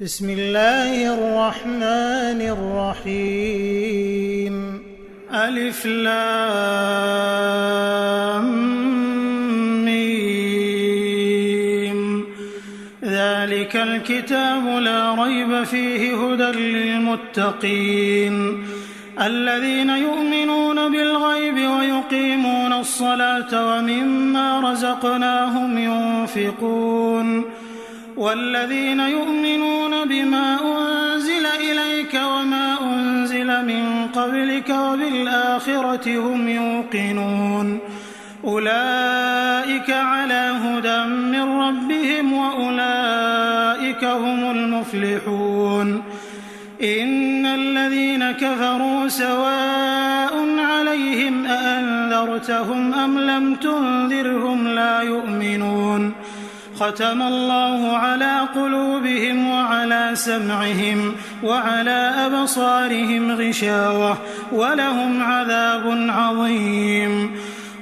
بسم الله الرحمن الرحيم. ألف لام ميم. ذلك الكتاب لا ريب فيه هدى للمتقين الذين يؤمنون بالغيب ويقيمون الصلاة ومما رزقناهم ينفقون والذين يؤمنون بما أنزل إليك وما أنزل من قبلك وبالآخرة هم يوقنون أولئك على هدى من ربهم وأولئك هم المفلحون. إن الذين كفروا سواء عليهم أأنذرتهم أم لم تنذرهم لا يؤمنون. ختم الله على قلوبهم وعلى سمعهم وعلى أبصارهم غشاوة ولهم عذاب عظيم.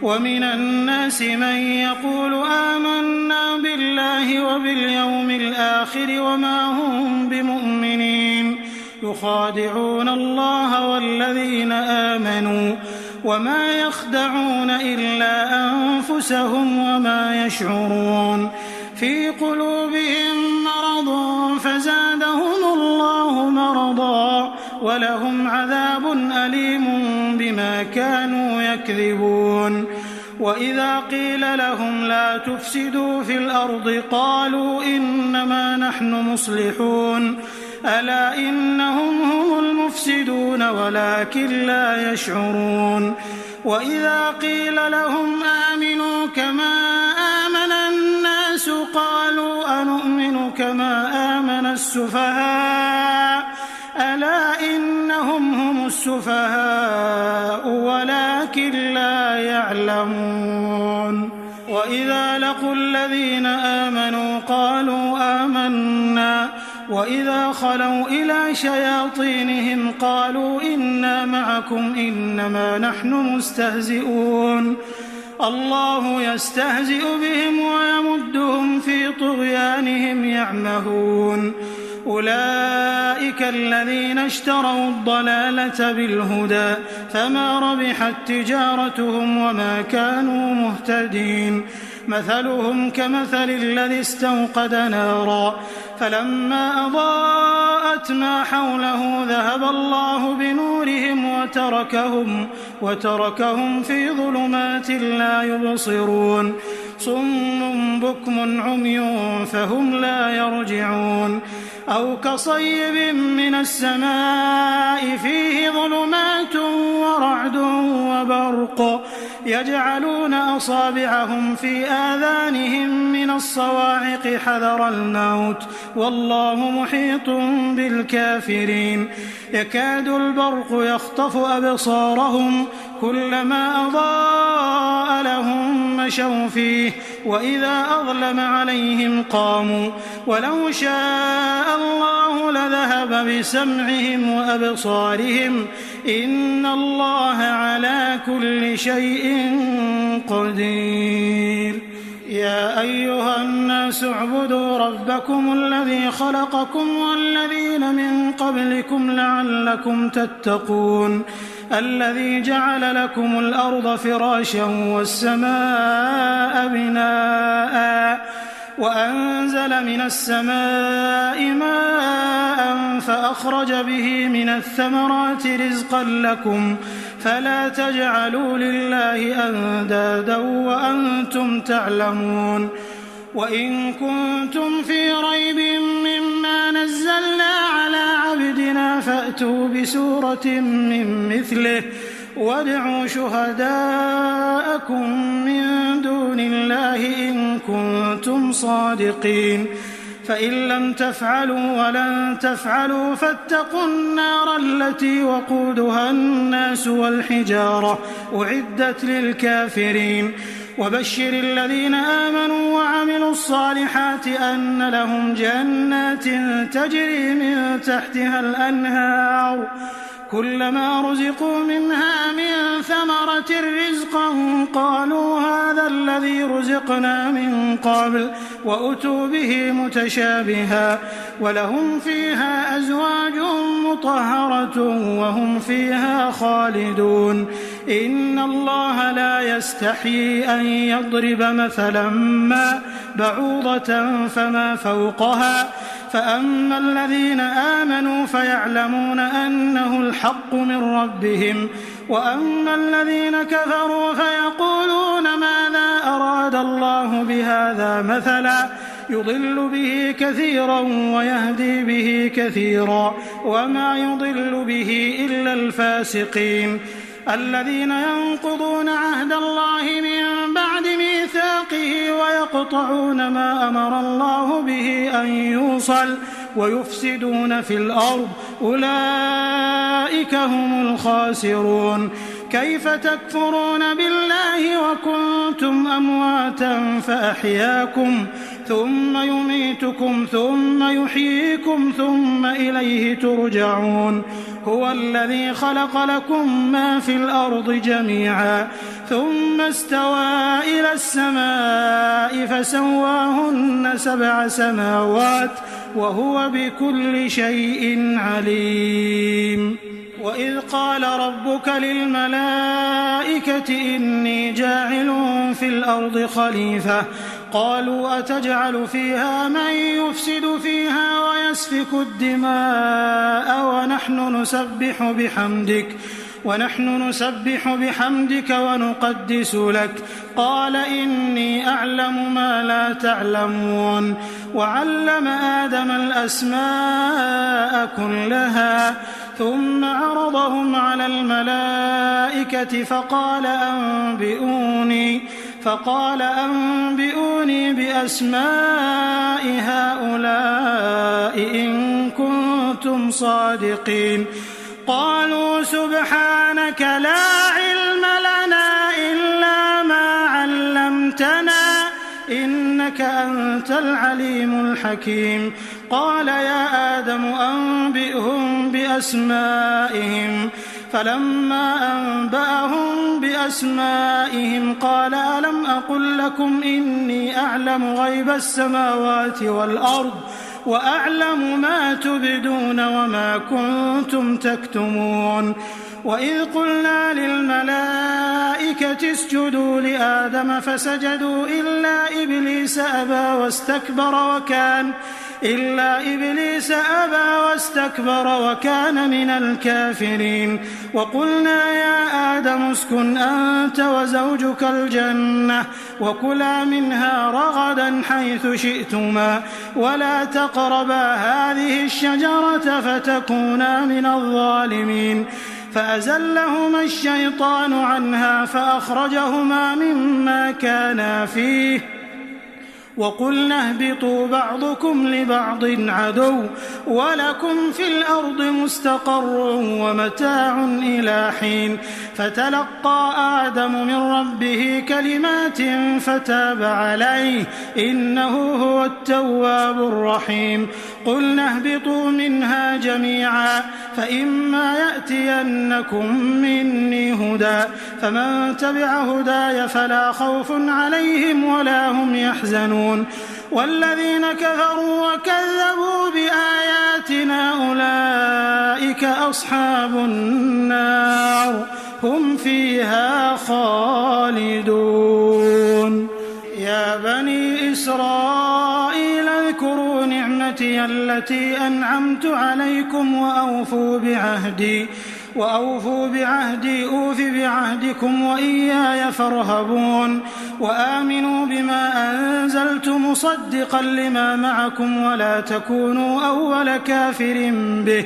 ومن الناس من يقول آمنا بالله وباليوم الآخر وما هم بمؤمنين يخادعون الله والذين آمنوا وما يخدعون إلا أنفسهم وما يشعرون. في قلوبهم مرض فزادهم الله مرضا ولهم عذاب أليم بما كانوا يكذبون. وإذا قيل لهم لا تفسدوا في الأرض قالوا إنما نحن مصلحون ألا إنهم هم المفسدون ولكن لا يشعرون. وإذا قيل لهم آمنوا كما آمن الناس قالوا أنؤمن كما آمن السفهاء ألا إنهم هم السفهاء ولكن لا يعلمون. وإذا لقوا الذين آمنوا قالوا آمنا وإذا خلوا إلى شياطينهم قالوا إنا معكم إنما نحن مستهزئون. الله يستهزئ بهم ويمدهم في طغيانهم يعمهون. أولئك الذين اشتروا الضلالة بالهدى فما ربحت تجارتهم وما كانوا مهتدين. مثلهم كمثل الذي استوقد نارا فلما أضاءت ما حوله ذهب الله بنورهم وتركهم في ظلمات لا يبصرون. صم بكم عمي فهم لا يرجعون. أو كصيب من السماء فيه ظلمات ورعد وبرق يجعلون أصابعهم في آذانهم من الصواعق حذر الموت والله محيط بالكافرين. يكاد البرق يخطف أبصارهم كلما أضاء لهم مشوا فيه وإذا أظلم عليهم قاموا ولو شاء الله لذهب بسمعهم وأبصارهم إن الله على كل شيء قدير. يا أيها الناس اعبدوا ربكم الذي خلقكم والذين من قبلكم لعلكم تتقون الذي جعل لكم الأرض فراشا والسماء بناء وأنزل من السماء ماء فأخرج به من الثمرات رزقا لكم فلا تجعلوا لله أندادا وأنتم تعلمون. وإن كنتم في ريب مما نزلنا على عبدنا فأتوا بسورة من مثله وادعوا شهداءكم من دون الله إن كنتم صادقين. فإن لم تفعلوا ولن تفعلوا فاتقوا النار التي وقودها الناس والحجارة أعدت للكافرين. وبشر الذين آمنوا وعملوا الصالحات أن لهم جنات تجري من تحتها الأنهار كلما رزقوا منها من ثمرة رزقا قالوا هذا الذي رزقنا من قبل وأتوا به متشابها ولهم فيها أزواج مطهرة وهم فيها خالدون إن الله لا يستحيي أن يضرب مثلا ما بعوضة فما فوقها فأما الذين آمنوا فيعلمون أنه الحق من ربهم وأما الذين كفروا فيقولون ماذا أراد الله بهذا مثلا يضل به كثيرا ويهدي به كثيرا وما يضل به إلا الفاسقين الذين ينقضون عهد الله من بعد ميثاقه ويقطعون ما أمر الله به أن يوصل ويفسدون في الأرض أولئك هم الخاسرون كيف تكفرون بالله وكنتم أمواتا فأحياكم ثم يميتكم ثم يحييكم ثم إليه ترجعون هو الذي خلق لكم ما في الأرض جميعا ثم استوى إلى السماء فسواهن 7 سماوات وهو بكل شيء عليم وإذ قال ربك للملائكة إني جاعل في الأرض خليفة قالوا أتجعل فيها من يفسد فيها ويسفك الدماء ونحن نسبح بحمدك ونقدس لك قال إني أعلم ما لا تعلمون وعلم آدم الأسماء كلها ثم عرضهم على الملائكة فقال أنبئوني بأسماء هؤلاء إن كنتم صادقين قالوا سبحانك لا علم لنا إلا ما علمتنا إنك أنت العليم الحكيم قال يا آدم أنبئهم بأسمائهم فلما أنبأهم بأسمائهم قال ألم أقل لكم إني أعلم غيب السماوات والأرض وأعلم ما تبدون وما كنتم تكتمون وإذ قلنا للملائكة اسجدوا لآدم فسجدوا إلا إبليس أبى واستكبر وكان من الكافرين وقلنا يا آدم اسكن أنت وزوجك الجنة وكلا منها رغدا حيث شئتما ولا تقربا هذه الشجرة فتكونا من الظالمين فأزلهما الشيطان عنها فأخرجهما مما كانا فيه وقلنا اهبطوا بعضكم لبعض عدو ولكم في الأرض مستقر ومتاع إلى حين فتلقى آدم من ربه كلمات فتاب عليه إنه هو التواب الرحيم قلنا اهبطوا منها جميعا فإما يأتينكم مني هدى فمن تبع هداي فلا خوف عليهم ولا هم يحزنون والذين كفروا وكذبوا بآياتنا أولئك أصحاب النار هم فيها خالدون يا بني إسرائيل اذكروا نعمتي التي أنعمت عليكم وأوفوا بعهدي أوف بعهدكم وإياي فارهبون وآمنوا بما أنزلت مصدقا لما معكم ولا تكونوا أول كافر به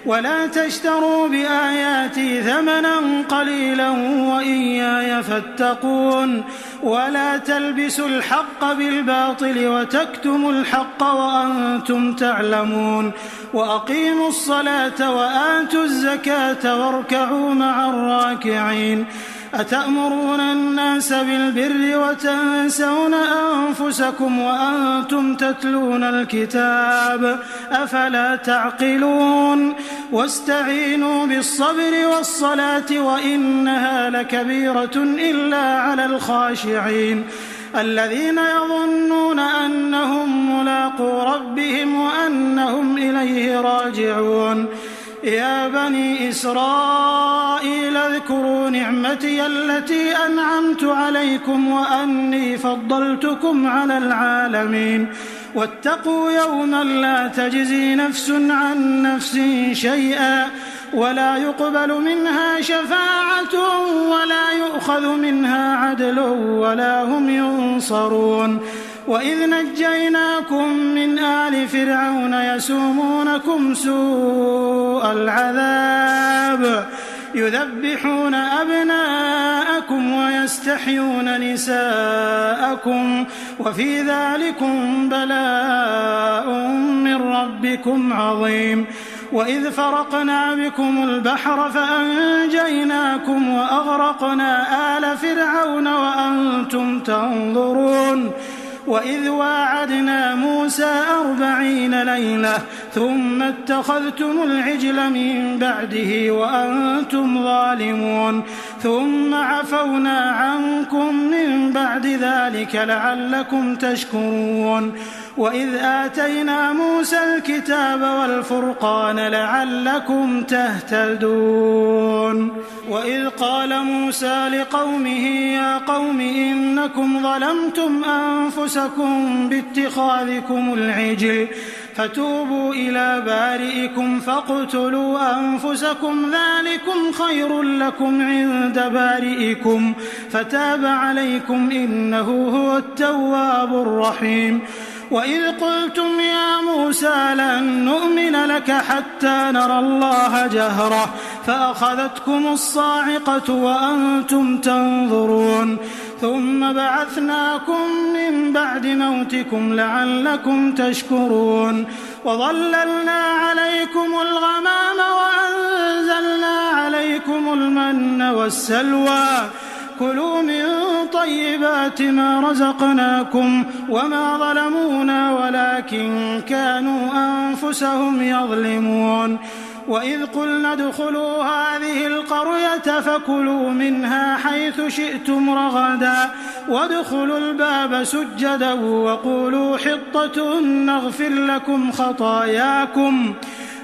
ولا تشتروا بآياتي ثمنا قليلا وإياي فاتقون ولا تلبسوا الحق بالباطل وتكتموا الحق وأنتم تعلمون وأقيموا الصلاة وآتوا الزكاة واركعوا مع الراكعين أتأمرون الناس بالبر وتنسون أنفسكم وأنتم تتلون الكتاب أفلا تعقلون واستعينوا بالصبر والصلاة وإنها لكبيرة إلا على الخاشعين الذين يظنون أنهم ملاقو ربهم وأنهم إليه راجعون يا بني إسرائيل اذكروا نعمتي التي أنعمت عليكم وأني فضلتكم على العالمين واتقوا يوما لا تجزي نفس عن نفس شيئا ولا يقبل منها شفاعة ولا يؤخذ منها عدل ولا هم ينصرون وإذ نجيناكم من آل فرعون يسومونكم سوء العذاب يذبحون أبناءكم ويستحيون نساءكم وفي ذلكم بلاء من ربكم عظيم وإذ فرقنا بكم البحر فأنجيناكم وأغرقنا آل فرعون وأنتم تنظرون وإذ واعدنا موسى 40 ليلة ثم اتخذتم العجل من بعده وأنتم ظالمون ثم عفونا عنكم من بعد ذلك لعلكم تشكرون وإذ آتينا موسى الكتاب والفرقان لعلكم تهتدون وإذ قال موسى لقومه يا قوم إنكم ظلمتم أنفسكم باتخاذكم العجل فتوبوا إلى بارئكم فاقتلوا أنفسكم ذلكم خير لكم عند بارئكم فتاب عليكم إنه هو التواب الرحيم وإذ قلتم يا موسى لن نؤمن لك حتى نرى الله جهرة فأخذتكم الصاعقة وأنتم تنظرون ثم بعثناكم من بعد موتكم لعلكم تشكرون وظللنا عليكم الغمام وأنزلنا عليكم المن والسلوى كلوا من طيبات ما رزقناكم وما ظلمونا ولكن كانوا أنفسهم يظلمون وإذ قلنا ادخلوا هذه القرية فكلوا منها حيث شئتم رغدا وادخلوا الباب سجدا وقولوا حطة نغفر لكم خطاياكم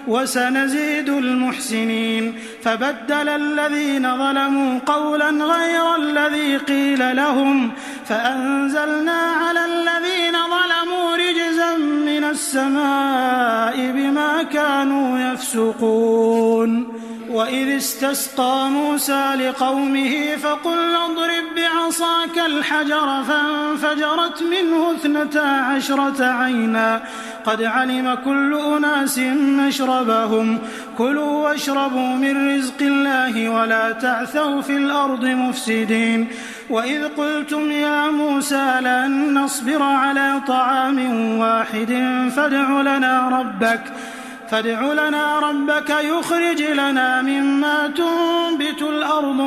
وسنزيد المحسنين فبدل الذين ظلموا قولا غير الذي قيل لهم فأنزلنا على الذين ظلموا رجزا من السماء بما كانوا يفسقون وإذ استسقى موسى لقومه فقل اضرب بعصاك الحجر فانفجرت منه 12 عينا قد علم كل أناس مشربهم كلوا واشربوا من رزق الله ولا تعثوا في الأرض مفسدين وإذ قلتم يا موسى لن نصبر على طعام واحد فادع لنا ربك يخرج لنا مما تنبت الأرض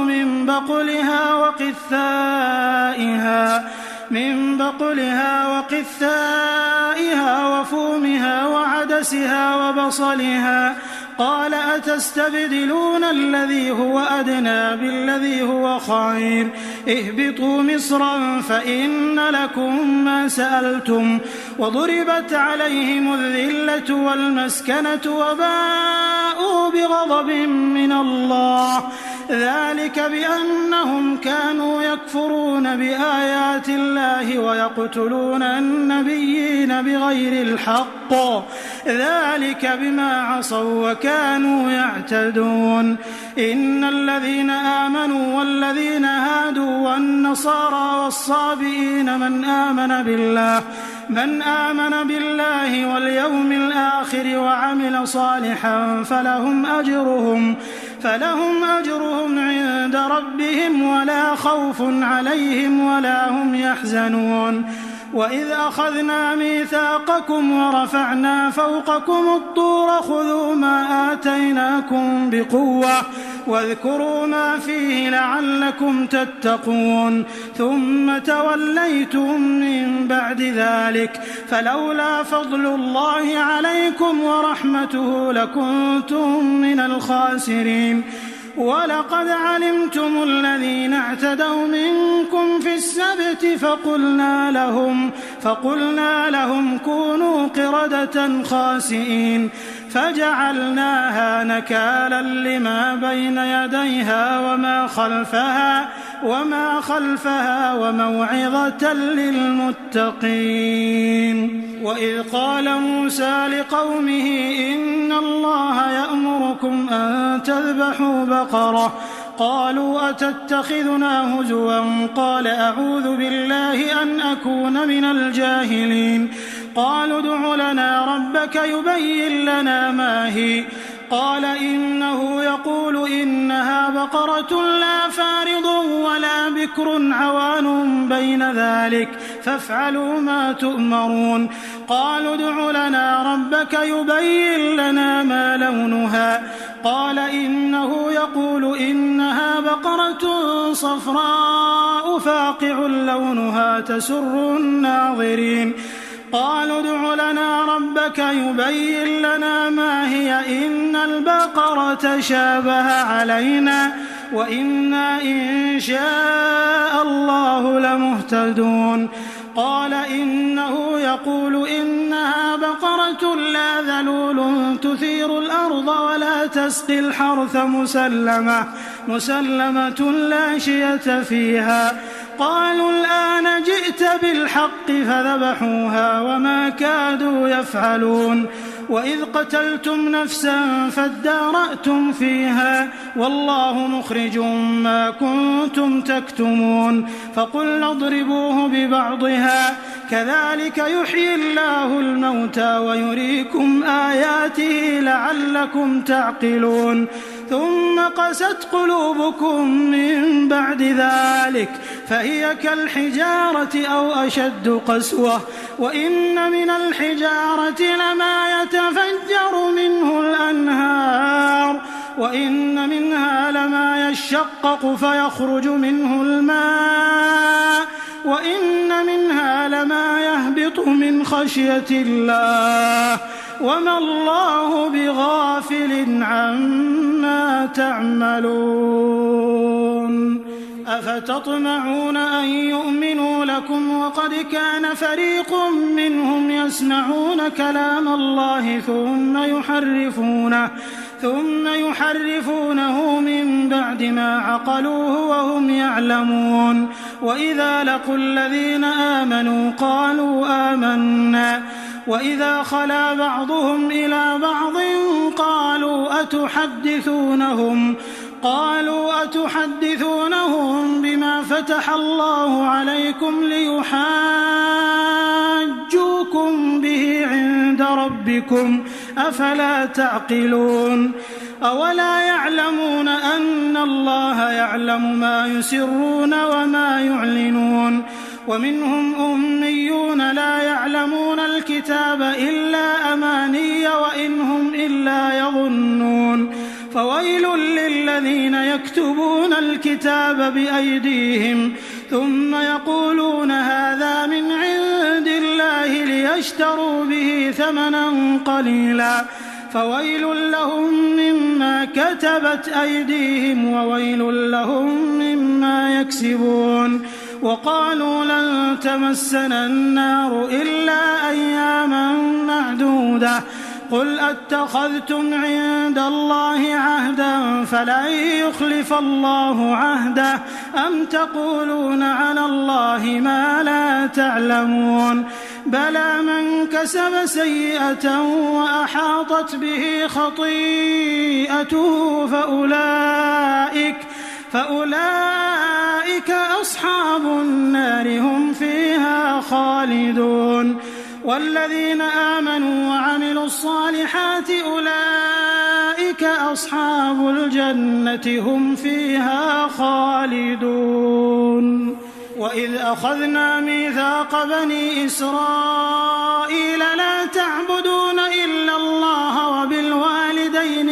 من بقلها وقثائها وفومها وعدسها وبصلها قال أتستبدلون الذي هو أدنى بالذي هو خير اهبطوا مصرا فإن لكم ما سألتم وضربت عليهم الذلة والمسكنة وباءوا بغضب من الله ذلك بأنهم كانوا يكفرون بآيات الله ويقتلون النبيين بغير الحق ذلك بما عصوا وكانوا يعتدون إن الذين آمنوا والذين هادوا والنصارى والصابئين من آمن بالله واليوم الآخر وعمل صالحا فلهم أجرهم عند ربهم ولا خوف عليهم ولا هم يحزنون وإذ أخذنا ميثاقكم ورفعنا فوقكم الطور خذوا ما آتيناكم بقوة واذكروا ما فيه لعلكم تتقون ثم توليتم من بعد ذلك فلولا فضل الله عليكم ورحمته لكنتم من الخاسرين ولقد علمتم الذين اعتدوا منكم في السبت فقلنا لهم كونوا قردة خاسئين فجعلناها نكالا لما بين يديها وما خلفها وموعظة للمتقين. وإذ قال موسى لقومه إن الله يأمركم أن تذبحوا بقرة قالوا أتتخذنا هزوا قال أعوذ بالله أن أكون من الجاهلين قالوا ادع لنا ربك يبين لنا ما هي قال إنه يقول إنها بقرة لا فارض ولا بكر عوان بين ذلك فافعلوا ما تؤمرون قالوا ادع لنا ربك يبين لنا ما لونها قال إنه يقول إنها بقرة صفراء فاقع لونها تسر الناظرين قالوا ادع لنا ربك يبين لنا ما هي إن البقرة شابه علينا وإنا إن شاء الله لمهتدون قال إنه يقول إنها بقرة لا ذلول تثير الأرض ولا تسقي الحرث مسلمة لا شية فيها قالوا الآن جئت بالحق فذبحوها وما كادوا يفعلون وإذ قتلتم نفسا فادارأتم فيها والله مخرج ما كنتم تكتمون فقلنا اضربوه ببعضها كذلك يحيي الله الموتى ويريكم آياته لعلكم تعقلون ثم قست قلوبكم من بعد ذلك فهي كالحجارة أو أشد قسوة وإن من الحجارة لما يتفجر منه الأنهار وإن منها لما يشقق فيخرج منه الماء وإن منها لما يهبط من خشية الله وما الله بغافل عما تعملون أفتطمعون أن يؤمنوا لكم وقد كان فريق منهم يسمعون كلام الله ثم يحرفونه من بعد ما عقلوه وهم يعلمون وإذا لقوا الذين آمنوا قالوا آمنا وإذا خلا بعضهم إلى بعض قالوا أتحدثونهم بما فتح الله عليكم ليحاجوكم به عند ربكم أفلا تعقلون أولا يعلمون أن الله يعلم ما يسرون وما يعلنون ومنهم أميون لا يعلمون الكتاب إلا أماني وإن هم إلا يظنون فويل للذين يكتبون الكتاب بأيديهم ثم يقولون هذا من عند الله ليشتروا به ثمنا قليلا فويل لهم مما كتبت أيديهم وويل لهم مما يكسبون وقالوا لن تمسنا النار إلا أياما معدودة قل أتخذتم عند الله عهدا فلن يخلف الله عهده أم تقولون على الله ما لا تعلمون بلى من كسب سيئة وأحاطت به خطيئته فأولئك أصحاب النار هم فيها خالدون والذين آمنوا وعملوا الصالحات أولئك أصحاب الجنة هم فيها خالدون وإذ أخذنا ميثاق بني إسرائيل لا تعبدون إلا الله وبالوالدين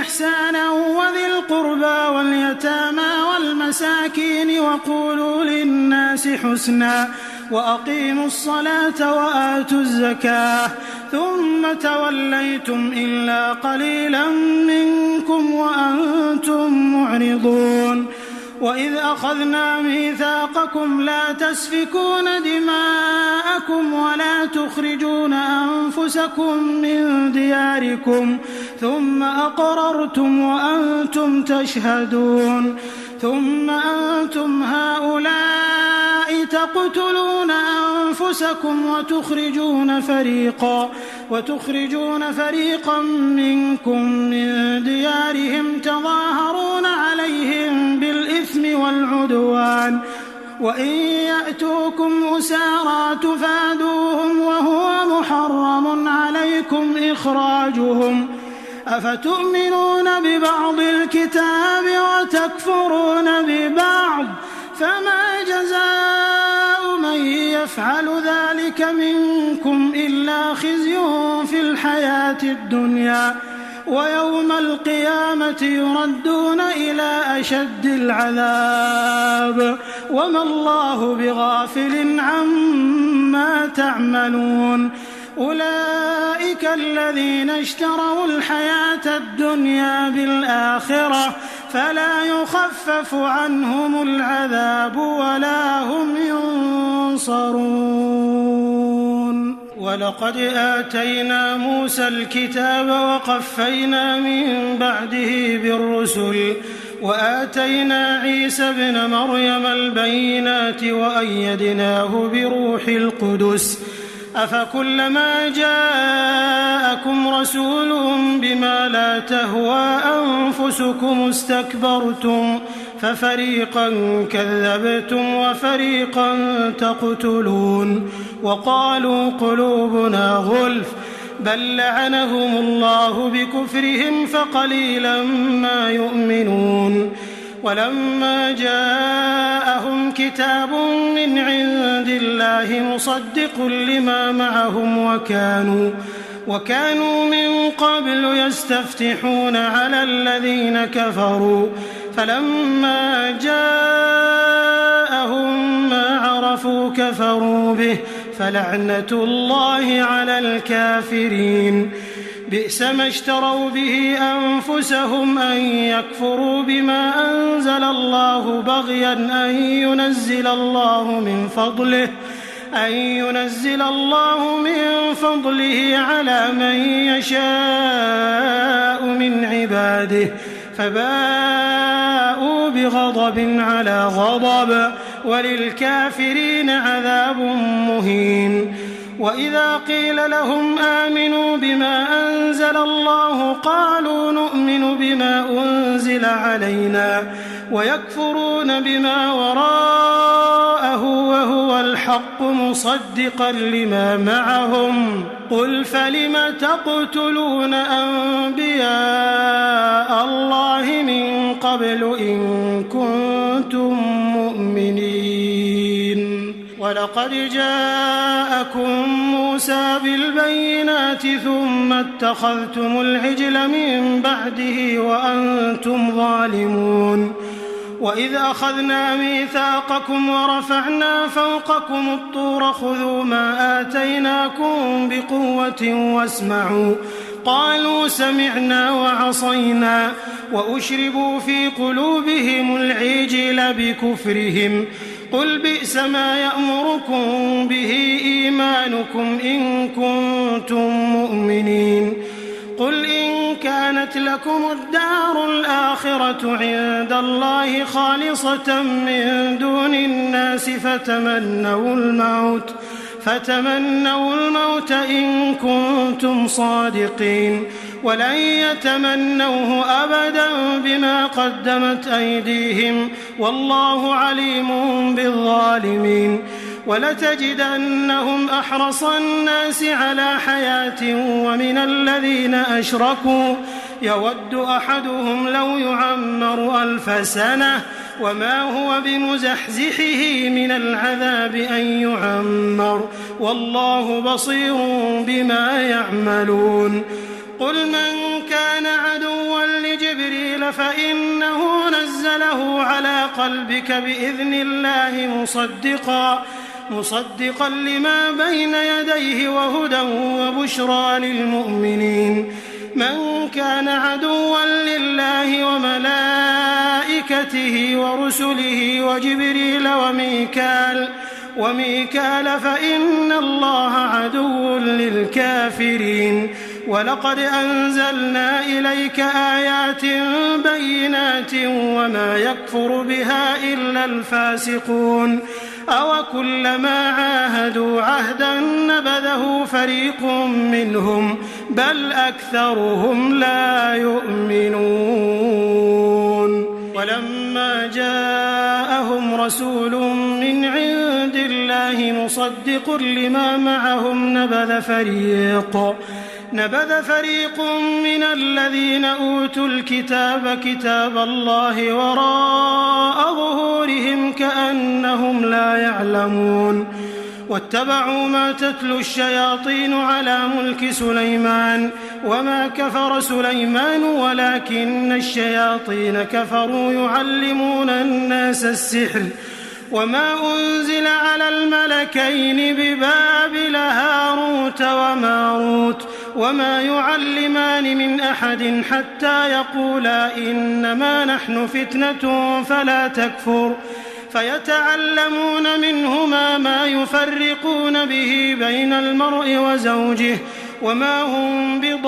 إحسانا وذي القربى واليتامى والمساكين وقولوا للناس حسنا وأقيموا الصلاة وآتوا الزكاة ثم توليتم إلا قليلا منكم وأنتم معرضون. وإذ أخذنا ميثاقكم لا تسفكون دماءكم ولا تخرجون أنفسكم من دياركم ثم أقررتم وأنتم تشهدون ثم أنتم هؤلاء تقتلون أنفسكم وتخرجون فريقا منكم من ديارهم تظاهرون عليهم بالإثم والعدوان وإن يأتوكم أسارى تفادوهم وهو محرم عليكم إخراجهم أفتؤمنون ببعض الكتاب وتكفرون ببعض فما جزاء من يفعل ذلك منكم إلا خزي في الحياة الدنيا ويوم القيامة يردون إلى أشد العذاب وما الله بغافل عما تعملون. أولئك الذين اشتروا الحياة الدنيا بالآخرة فلا يخفف عنهم العذاب ولا هم ينصرون. ولقد آتينا موسى الكتاب وقفينا من بعده بالرسل وآتينا عيسى ابن مريم البينات وأيدناه بروح القدس أفكلما جاءكم رسول بما لا تهوى أنفسكم استكبرتم ففريقا كذبتم وفريقا تقتلون وقالوا قلوبنا غلف بل لعنهم الله بكفرهم فقليلا ما يؤمنون. ولما جاءهم كتاب من عند الله مصدق لما معهم وكانوا من قبل يستفتحون على الذين كفروا فلما جاءهم ما عرفوا كفروا به فلعنة الله على الكافرين. بئس ما اشتروا به أنفسهم أن يكفروا بما أنزل الله بغيا أن ينزل الله من فضله على من يشاء من عباده فباءوا بغضب على غضب وللكافرين عذاب مهين. وإذا قيل لهم آمنوا بما أنزل الله قالوا نؤمن بما أنزل علينا ويكفرون بما وراءه وهو الحق مصدقا لما معهم قل فلم تقتلون أنبياء الله من قبل إن كنتم مؤمنين. ولقد جاءكم موسى بالبينات ثم اتخذتم العجل من بعده وأنتم ظالمون. وإذ أخذنا ميثاقكم ورفعنا فوقكم الطور خذوا ما آتيناكم بقوة واسمعوا قالوا سمعنا وعصينا وأشربوا في قلوبهم العجل بكفرهم قل بئس ما يأمركم به إيمانكم إن كنتم مؤمنين. قل إن كانت لكم الدار الآخرة عند الله خالصة من دون الناس فتمنوا الموت إن كنتم صادقين ولن يتمنوه أبدا بما قدمت أيديهم والله عليم بالظالمين. ولتجدنهم أحرص الناس على حياة ومن الذين أشركوا يود أحدهم لو يعمر 1000 سنة وما هو بمزحزحه من العذاب أن يعمر والله بصير بما يعملون قل من كان عدوا لجبريل فإنه نزله على قلبك بإذن الله مصدقا لما بين يديه وهدى وبشرى للمؤمنين من كان عدوا لله وملائكته ورسله وجبريل وميكال فإن الله عدو للكافرين ولقد أنزلنا إليك آيات بينات وما يكفر بها إلا الفاسقون أوكلما عاهدوا عهدا نبذه فريق منهم بل أكثرهم لا يؤمنون ولما جاءهم رسول من عند الله مصدق لما معهم نبذ فريق من الذين أوتوا الكتاب كتاب الله وراء ظهورهم كأنهم لا يعلمون واتبعوا ما تتلو الشياطين على ملك سليمان وما كفر سليمان ولكن الشياطين كفروا يعلمون الناس السحر وما أنزل على الملكين ببابل هاروت وماروت وما يعلمان من أحد حتى يقولا إنما نحن فتنة فلا تكفر فيتعلمون منهما ما يفرقون به بين المرء وزوجه وما هم بضارين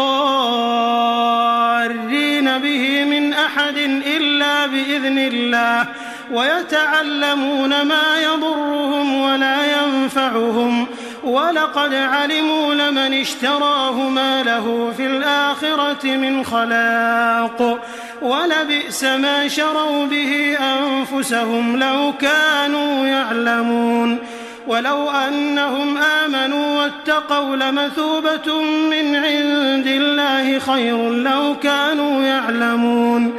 به من أحد إلا بإذن الله ويتعلمون ما يضرهم ولا ينفعهم ولقد علموا لمن اشتراه ما له في الآخرة من خلاق ولبئس ما شروا به أنفسهم لو كانوا يعلمون ولو أنهم آمنوا واتقوا لمثوبة من عند الله خير لو كانوا يعلمون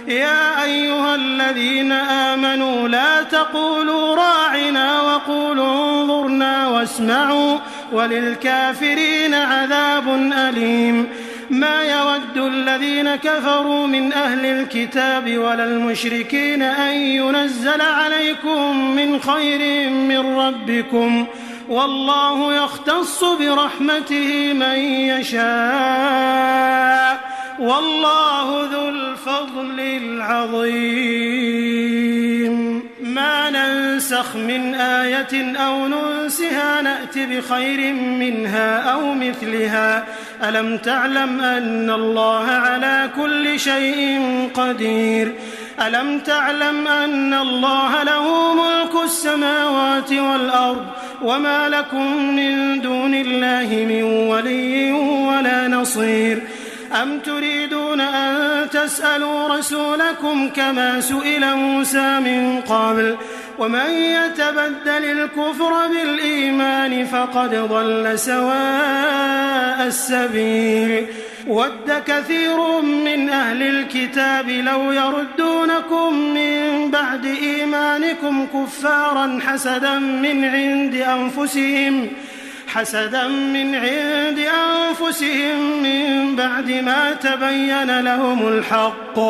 يا أيها الذين آمنوا لا تقولوا راعنا وقولوا انظرنا واسمعوا وللكافرين عذاب أليم ما يود الذين كفروا من أهل الكتاب ولا المشركين أن ينزل عليكم من خير من ربكم والله يختص برحمته من يشاء والله ذو الفضل العظيم ما ننسخ من آية أو ننسها نأت بخير منها أو مثلها ألم تعلم أن الله على كل شيء قدير ألم تعلم أن الله له ملك السماوات والأرض وما لكم من دون الله من ولي ولا نصير أم تريدون أن تسألوا رسولكم كما سئل موسى من قبل ومن يتبدل الكفر بالإيمان فقد ضل سواء السبيل ود كثير من أهل الكتاب لو يردونكم من بعد إيمانكم كفارا حسدا من عند أنفسهم من بعد ما تبين لهم الحق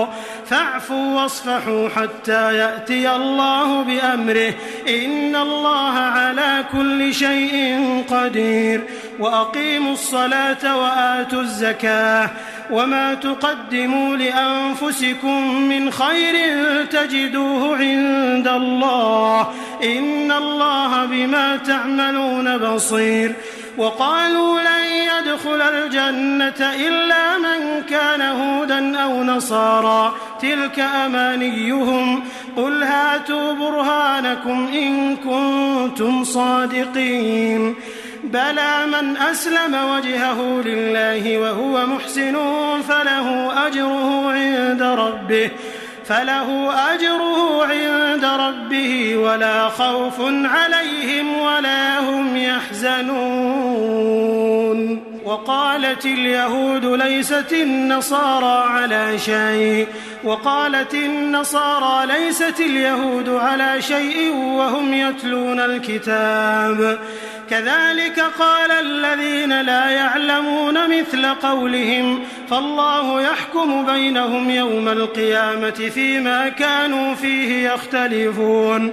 فاعفوا واصفحوا حتى يأتي الله بأمره إن الله على كل شيء قدير وأقيموا الصلاة وآتوا الزكاة وما تقدموا لأنفسكم من خير تجدوه عند الله إن الله بما تعملون بصير وقالوا لن يدخل الجنة إلا من كان هودا أو نصارى تلك أمانيهم قل هاتوا برهانكم إن كنتم صادقين بلى من أسلم وجهه لله وهو محسن فله أجره عند ربه ولا خوف عليهم ولا هم يحزنون وقالت اليهود ليست النصارى ليست اليهود على شيء وهم يتلون الكتاب كذلك قال الذين لا يعلمون مثل قولهم فالله يحكم بينهم يوم القيامة فيما كانوا فيه يختلفون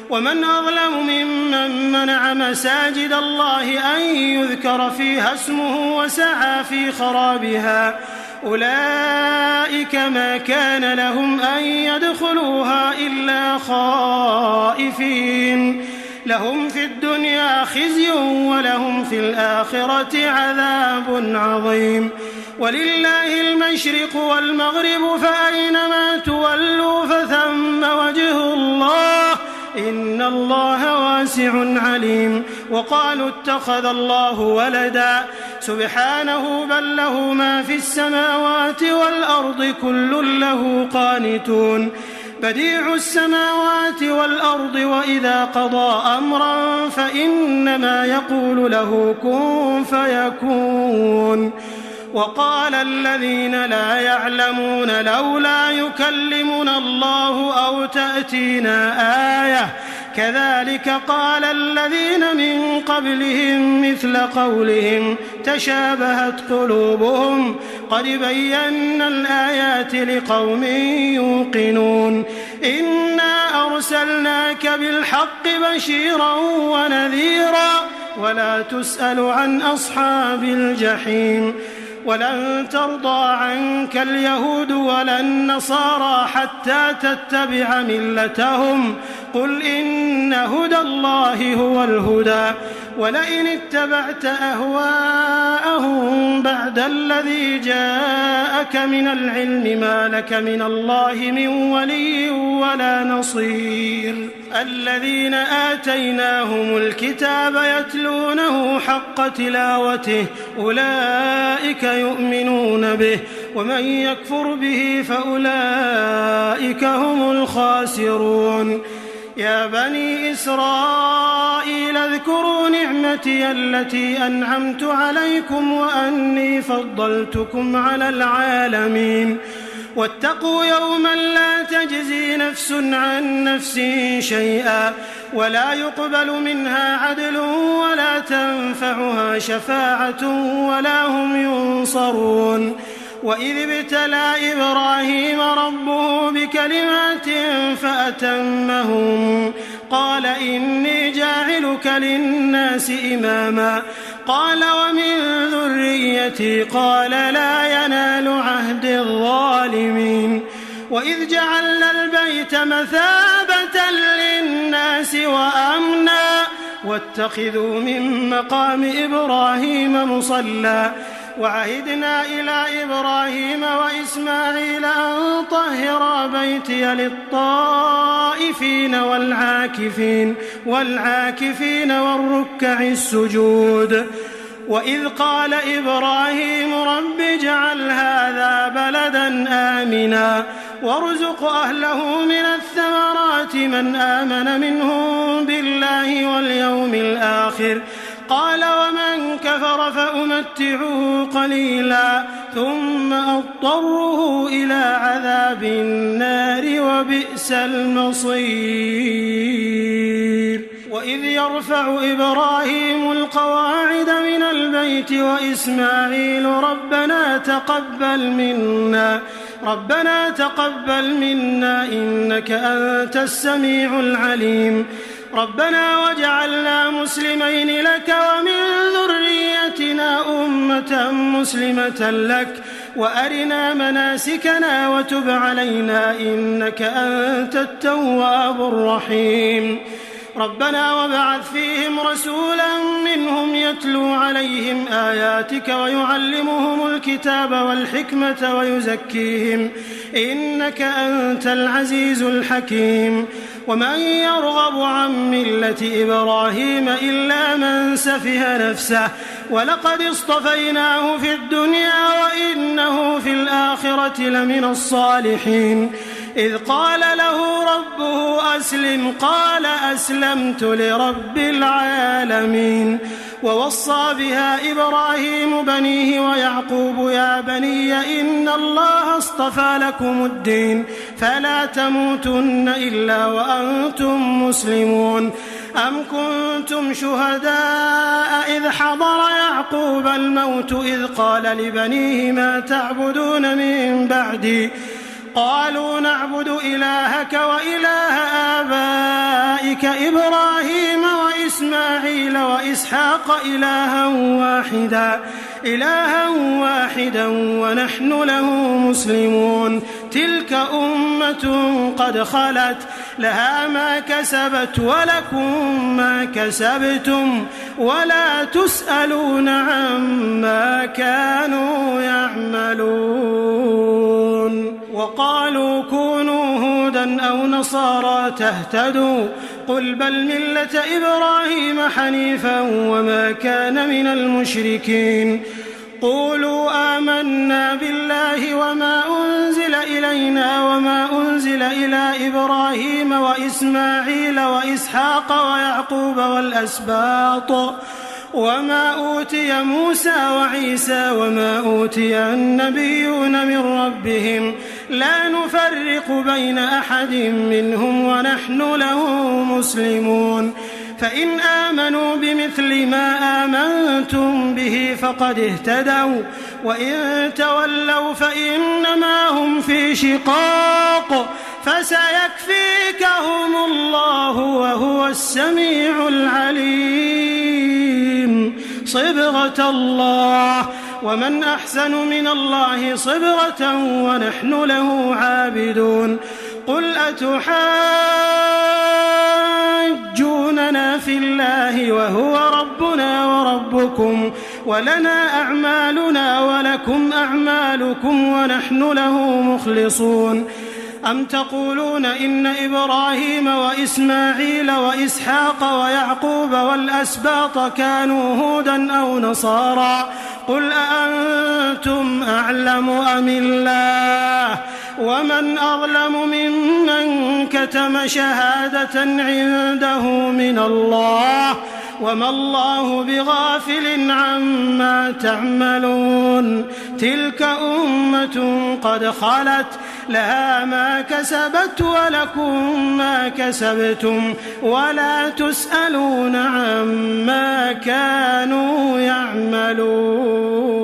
ومن أظلم ممن منع مساجد الله أن يذكر فيها اسمه وسعى في خرابها أولئك ما كان لهم أن يدخلوها إلا خائفين لهم في الدنيا خزي ولهم في الآخرة عذاب عظيم ولله المشرق والمغرب فأينما تولوا فثم وجه الله إن الله واسع عليم وقالوا اتخذ الله ولدا سبحانه بل له ما في السماوات والأرض كل له قانتون بديع السماوات والأرض وإذا قضى أمرا فإنما يقول له كن فيكون وقال الذين لا يعلمون لولا يكلمنا الله أو تأتينا آية كذلك قال الذين من قبلهم مثل قولهم تشابهت قلوبهم قد بينا الآيات لقوم يوقنون إنا أرسلناك بالحق بشيرا ونذيرا ولا تسأل عن أصحاب الجحيم ولن ترضى عنك اليهود ولا النصارى حتى تتبع ملتهم قل إن هدى الله هو الهدى ولئن اتبعت أهواءهم بعد الذي جاءك من العلم ما لك من الله من ولي ولا نصير الذين آتيناهم الكتاب يتلونه حق تلاوته أولئك يؤمنون به ومن يكفر به فأولئك هم الخاسرون يا بني إسرائيل اذكروا نعمتي التي أنعمت عليكم وأني فضلتكم على العالمين واتقوا يوما لا تجزي نفس عن نفس شيئا ولا يقبل منها عدل ولا تنفعها شفاعة ولا هم ينصرون وإذ ابتلى إبراهيم ربه بكلمات فأتمهم قال إني جاعلك للناس إماما قال ومن ذريتي قال لا ينال عهد الظالمين وإذ جعلنا البيت مثابة للناس وأمنا واتخذوا من مقام إبراهيم مصلى وعهدنا إلى إبراهيم وإسماعيل أن طهرا بيتي للطائفين والعاكفين والركع السجود وإذ قال إبراهيم رب اجعل هذا بلدا آمنا وارزق أهله من الثمرات من آمن منهم بالله واليوم الآخر قال ومن كفر فأمتعه قليلا ثم أضطره إلى عذاب النار وبئس المصير وإذ يرفع إبراهيم القواعد من البيت وإسماعيل ربنا تقبل منا إنك أنت السميع العليم ربنا واجعلنا مسلمين لك ومن ذريتنا أمة مسلمة لك وأرنا مناسكنا وتب علينا إنك أنت التواب الرحيم ربنا وابعث فيهم رسولا منهم يتلو عليهم آياتك ويعلمهم الكتاب والحكمة ويزكيهم إنك أنت العزيز الحكيم ومن يرغب عن ملة إبراهيم إلا من سفه نفسه ولقد اصطفيناه في الدنيا وإنه في الآخرة لمن الصالحين إذ قال له ربه أسلم قال أسلمت لرب العالمين. ووصى بها إبراهيم بنيه ويعقوب يا بني إن الله اصطفى لكم الدين فلا تموتن إلا وأنتم مسلمون. أم كنتم شهداء إذ حضر يعقوب الموت إذ قال لبنيه ما تعبدون من بعدي قالوا نعبد إلهك وإله آبائك إبراهيم وإسماعيل وإسحاق إلها واحدا ونحن له مسلمون. تلك أمة قد خلت لها ما كسبت ولكم ما كسبتم ولا تسألون عما كانوا يعملون. وقالوا كونوا هودا أو نصارى تهتدوا قل بل ملة إبراهيم حنيفا وما كان من المشركين. قولوا آمنا بالله وما أنزل إلينا وما أنزل إلى إبراهيم وإسماعيل وإسحاق ويعقوب والأسباط وما أوتي موسى وعيسى وما أوتي النبيون من ربهم لا نفرق بين أحد منهم ونحن له مسلمون. فإن آمنوا بمثل ما آمنتم به فقد اهتدوا وإن تولوا فإنما هم في شقاق فسيكفيكهم الله وهو السميع العليم. صبغة الله ومن أحسن من الله صبغة ونحن له عابدون. قل أتحاجوننا في الله وهو ربنا وربكم ولنا أعمالنا ولكم أعمالكم ونحن له مخلصون. أم تقولون إن إبراهيم وإسماعيل وإسحاق ويعقوب والأسباط كانوا هودا أو نصارى قل أأنتم أعلم أم الله ومن أظلم ممن كتم شهادة عنده من الله وما الله بغافل عما تعملون. تلك أمة قد خلت لها ما كسبت ولكم ما كسبتم ولا تسألون عما كانوا يعملون.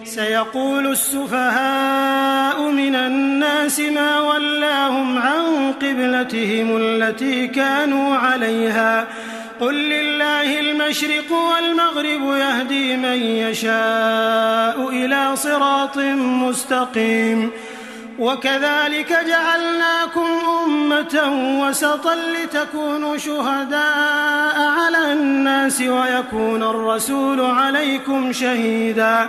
سيقول السفهاء من الناس ما ولاهم عن قبلتهم التي كانوا عليها قل لله المشرق والمغرب يهدي من يشاء إلى صراط مستقيم. وكذلك جعلناكم أمة وسطا لتكونوا شهداء على الناس ويكون الرسول عليكم شهيدا.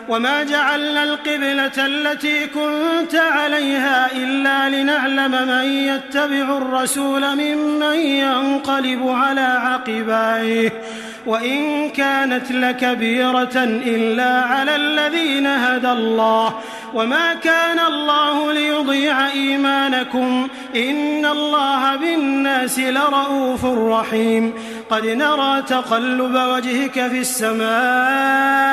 وما جعلنا القبلة التي كنت عليها إلا لنعلم من يتبع الرسول ممن ينقلب على عقبيه وإن كانت لكبيرة إلا على الذين هدى الله وما كان الله ليضيع إيمانكم إن الله بالناس لرؤوف رحيم. قد نرى تقلب وجهك في السماء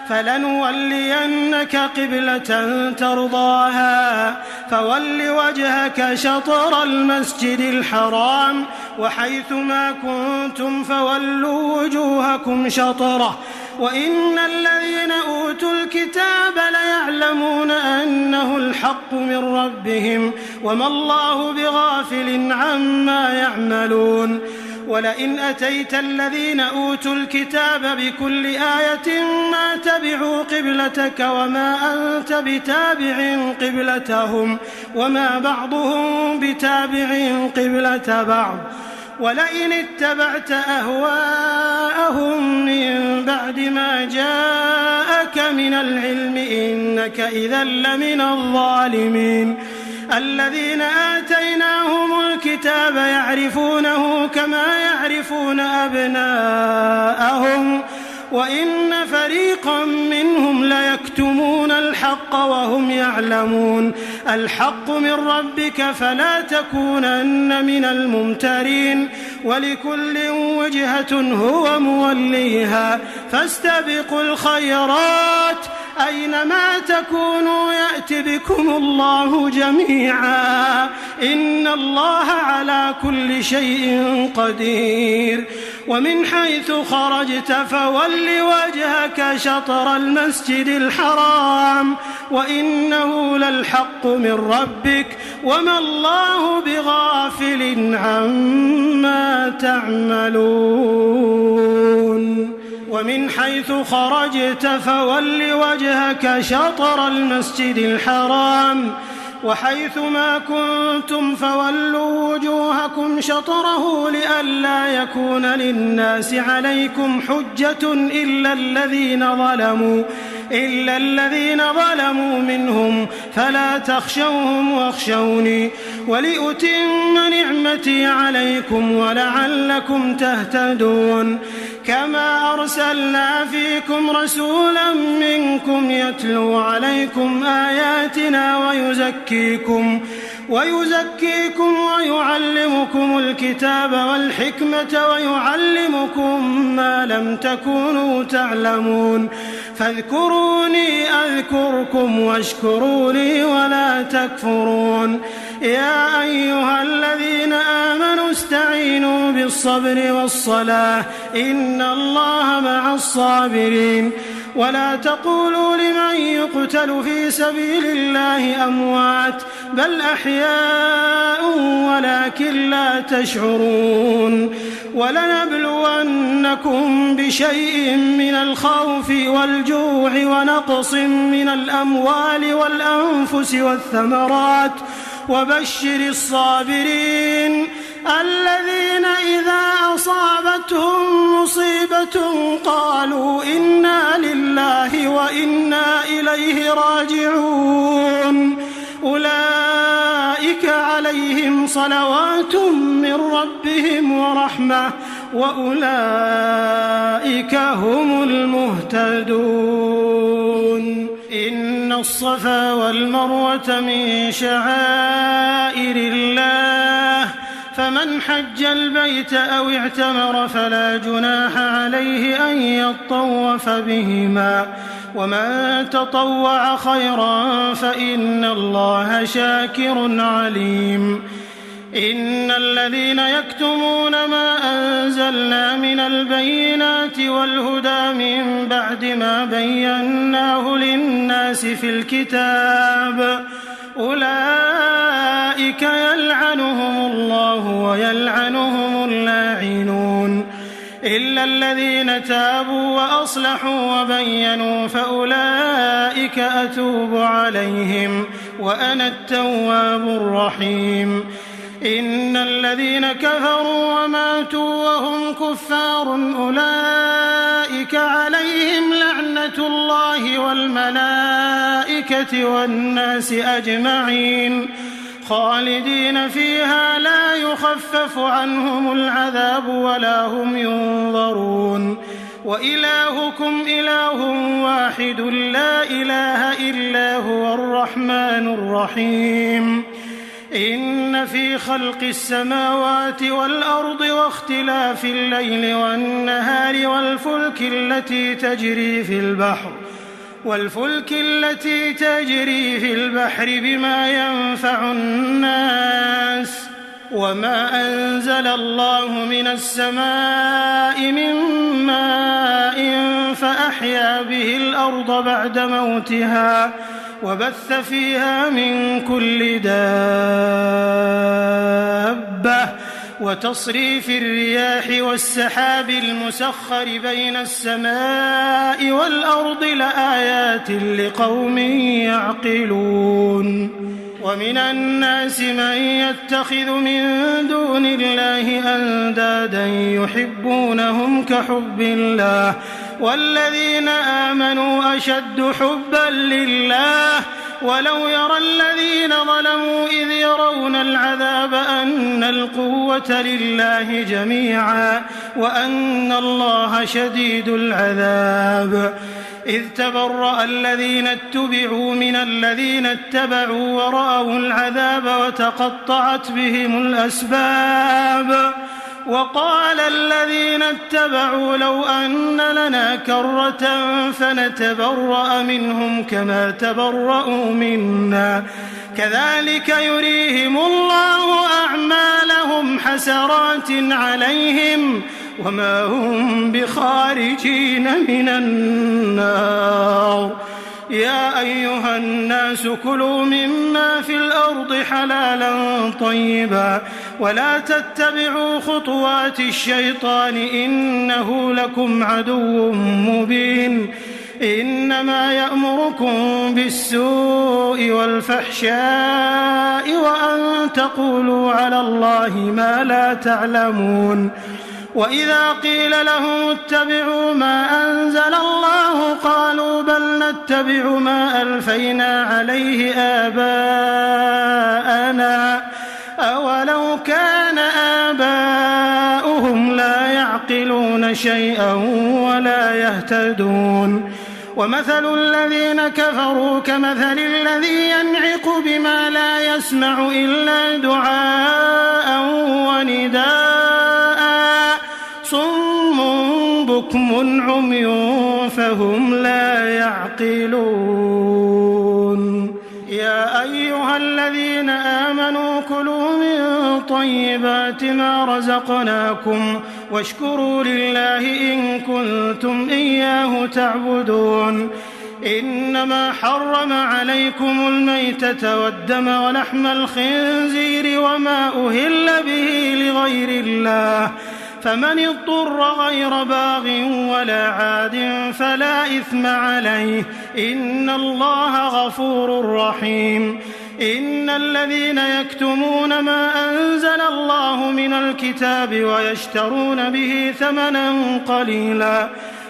فلنولينك قبلة ترضاها فول وجهك شطر المسجد الحرام وحيث ما كنتم فولوا وجوهكم شطره وإن الذين أوتوا الكتاب ليعلمون أنه الحق من ربهم وما الله بغافل عما يعملون. ولئن أتيت الذين أوتوا الكتاب بكل آية ما تبعوا قبلتك وما أنت بتابع قبلتهم وما بعضهم بتابع قبلة بعض ولئن اتبعت أهواءهم من بعد ما جاءك من العلم إنك إذا لمن الظالمين. الذين آتيناهم الكتاب يعرفونه كما يعرفون أبناءهم وإن فريقا منهم إنهم ليكتمون الحق وهم يعلمون الحق من ربك فلا تكونن من الممترين ولكل وجهة هو موليها فاستبقوا الخيرات أينما تكونوا يأت بكم الله جميعا إن الله على كل شيء قدير ومن حيث خرجت فول وجهك شطر المسجد الحرام وإنه للحق من ربك وما الله بغافل عما تعملون ومن حيث خرجت فول وجهك شطر المسجد الحرام وحيث ما كنتم فولوا وجوهكم شطره لئلا يكون للناس عليكم حجة إلا الذين ظلموا منهم فلا تخشوهم واخشوني ولأتم نعمتي عليكم ولعلكم تهتدون كما أرسلنا فيكم رسولا منكم يتلو عليكم آياتنا ويزكيكم ويعلمكم الكتاب والحكمة ويعلمكم ما لم تكونوا تعلمون فاذكروني أذكركم واشكروا لي ولا تكفرون يا أيها الذين آمنوا استعينوا بالصبر والصلاة إن الله مع الصابرين ولا تقولوا لمن يقتل في سبيل الله أموات بل أحياء ولكن لا تشعرون ولنبلونكم بشيء من الخوف والجوع ونقص من الأموال والأنفس والثمرات وبشر الصابرين الذين إذا أصابتهم مصيبة قالوا إنا لله وإنا إليه راجعون أولئك عليهم صلوات من ربهم ورحمة وأولئك هم المهتدون إن الصفا والمروة من شعائر الله فمن حج البيت أو اعتمر فلا جناح عليه أن يطوف بهما ومن تطوع خيرا فإن الله شاكر عليم إن الذين يكتمون ما أنزلنا من البينات والهدى من بعد ما بيناه للناس في الكتاب أولئك يلعنهم الله ويلعنهم اللاعنون إلا الذين تابوا وأصلحوا وبينوا فأولئك أتوب عليهم وأنا التواب الرحيم إن الذين كفروا وماتوا وهم كفار أولئك عليهم لعنة الله والملائكة والناس أجمعين خالدين فيها لا يخفف عنهم العذاب ولا هم ينظرون وإلهكم إله واحد لا إله إلا هو الرحمن الرحيم إن في خلق السماوات والأرض واختلاف الليل والنهار والفلك التي تجري في البحر بما ينفع الناس وما أنزل الله من السماء من ماء فأحيا به الأرض بعد موتها وبث فيها من كل دابة وتصريف الرياح والسحاب المسخر بين السماء والأرض لآيات لقوم يعقلون ومن الناس من يتخذ من دون الله أندادا يحبونهم كحب الله والذين آمنوا أشد حبا لله ولو يرى الذين ظلموا إذ يرون العذاب أن القوة لله جميعا وأن الله شديد العذاب إذ تبرأ الذين اتبعوا من الذين اتبعوا ورأوا العذاب وتقطعت بهم الأسباب وقال الذين اتبعوا لو أن لنا كرة فنتبرأ منهم كما تبرأوا منا كذلك يريهم الله أعمالهم حسرات عليهم وما هم بخارجين من النار يا أيها الناس كلوا مما في الأرض حلالا طيبا ولا تتبعوا خطوات الشيطان إنه لكم عدو مبين إنما يأمركم بالسوء والفحشاء وأن تقولوا على الله ما لا تعلمون وإذا قيل لهم اتبعوا ما أنزل الله قالوا بل نتبع ما ألفينا عليه آباءنا أولو كان آباؤهم لا يعقلون شيئا ولا يهتدون ومثل الذين كفروا كمثل الذي ينعق بما لا يسمع إلا دعاء ونداء صم بكم عمي فهم لا يعقلون يا أيها الذين آمنوا كلوا من طيبات ما رزقناكم واشكروا لله إن كنتم إياه تعبدون إنما حرم عليكم الميتة والدم ولحم الخنزير وما أهل به لغير الله فمن اضطر غير باغ ولا عاد فلا إثم عليه إن الله غفور رحيم إن الذين يكتمون ما أنزل الله من الكتاب ويشترون به ثمنا قليلا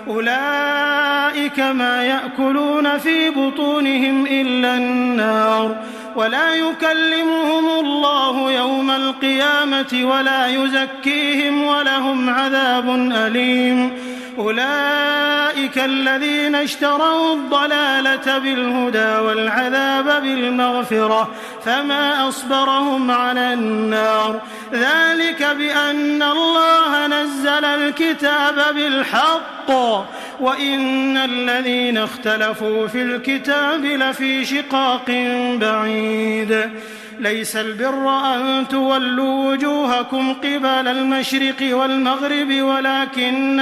أولئك ما يأكلون في بطونهم إلا النار ولا يكلمهم الله يوم القيامة ولا يزكيهم ولهم عذاب أليم أولئك الذين اشتروا الضلالة بالهدى والعذاب بالمغفرة فما أصبرهم على النار ذلك بأن الله نزل الكتاب بالحق وإن الذين اختلفوا في الكتاب لفي شقاق بعيد ليس البر أن تولوا وجوهكم قبل المشرق والمغرب ولكن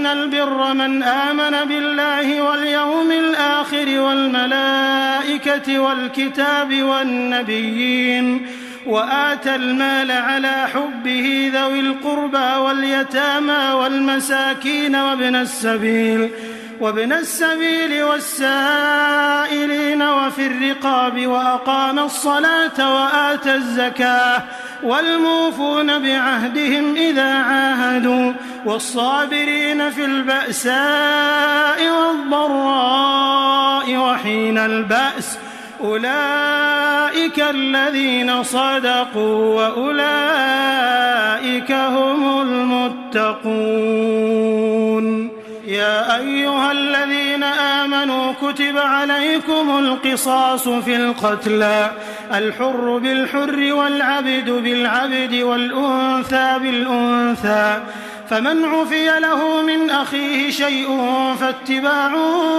البر من آمن بالله واليوم الآخر والملائكة والكتاب والنبيين وآتى المال على حبه ذوي القربى واليتامى والمساكين وابن السبيل والسائلين وفي الرقاب وأقام الصلاة وآتى الزكاة والموفون بعهدهم إذا عاهدوا والصابرين في البأساء والضراء وحين البأس أولئك الذين صدقوا وأولئك هم المتقون يا أيها الذين آمنوا كتب عليكم القصاص في القتلى الحر بالحر والعبد بالعبد والأنثى بالأنثى فمن عفي له من أخيه شيء فاتباع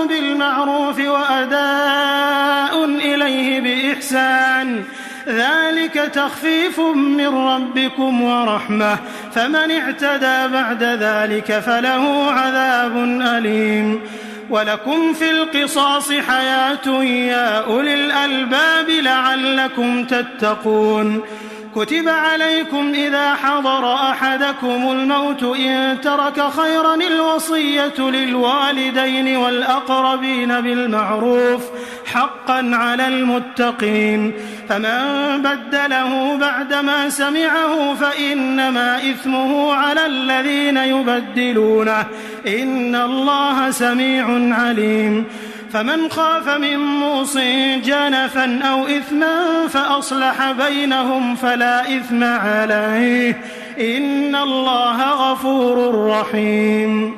بالمعروف وأداء إليه بإحسان ذلك تخفيف من ربكم ورحمة فمن اعتدى بعد ذلك فله عذاب أليم ولكم في القصاص حياة يا أولي الألباب لعلكم تتقون كتب عليكم إذا حضر أحدكم الموت إن ترك خيرا الوصية للوالدين والأقربين بالمعروف حقا على المتقين فمن بدله بعدما سمعه فإنما إثمه على الذين يبدلونه إن الله سميع عليم فمن خاف من موص جنفا أو إثما فأصلح بينهم فلا إثم عليه إن الله غفور رحيم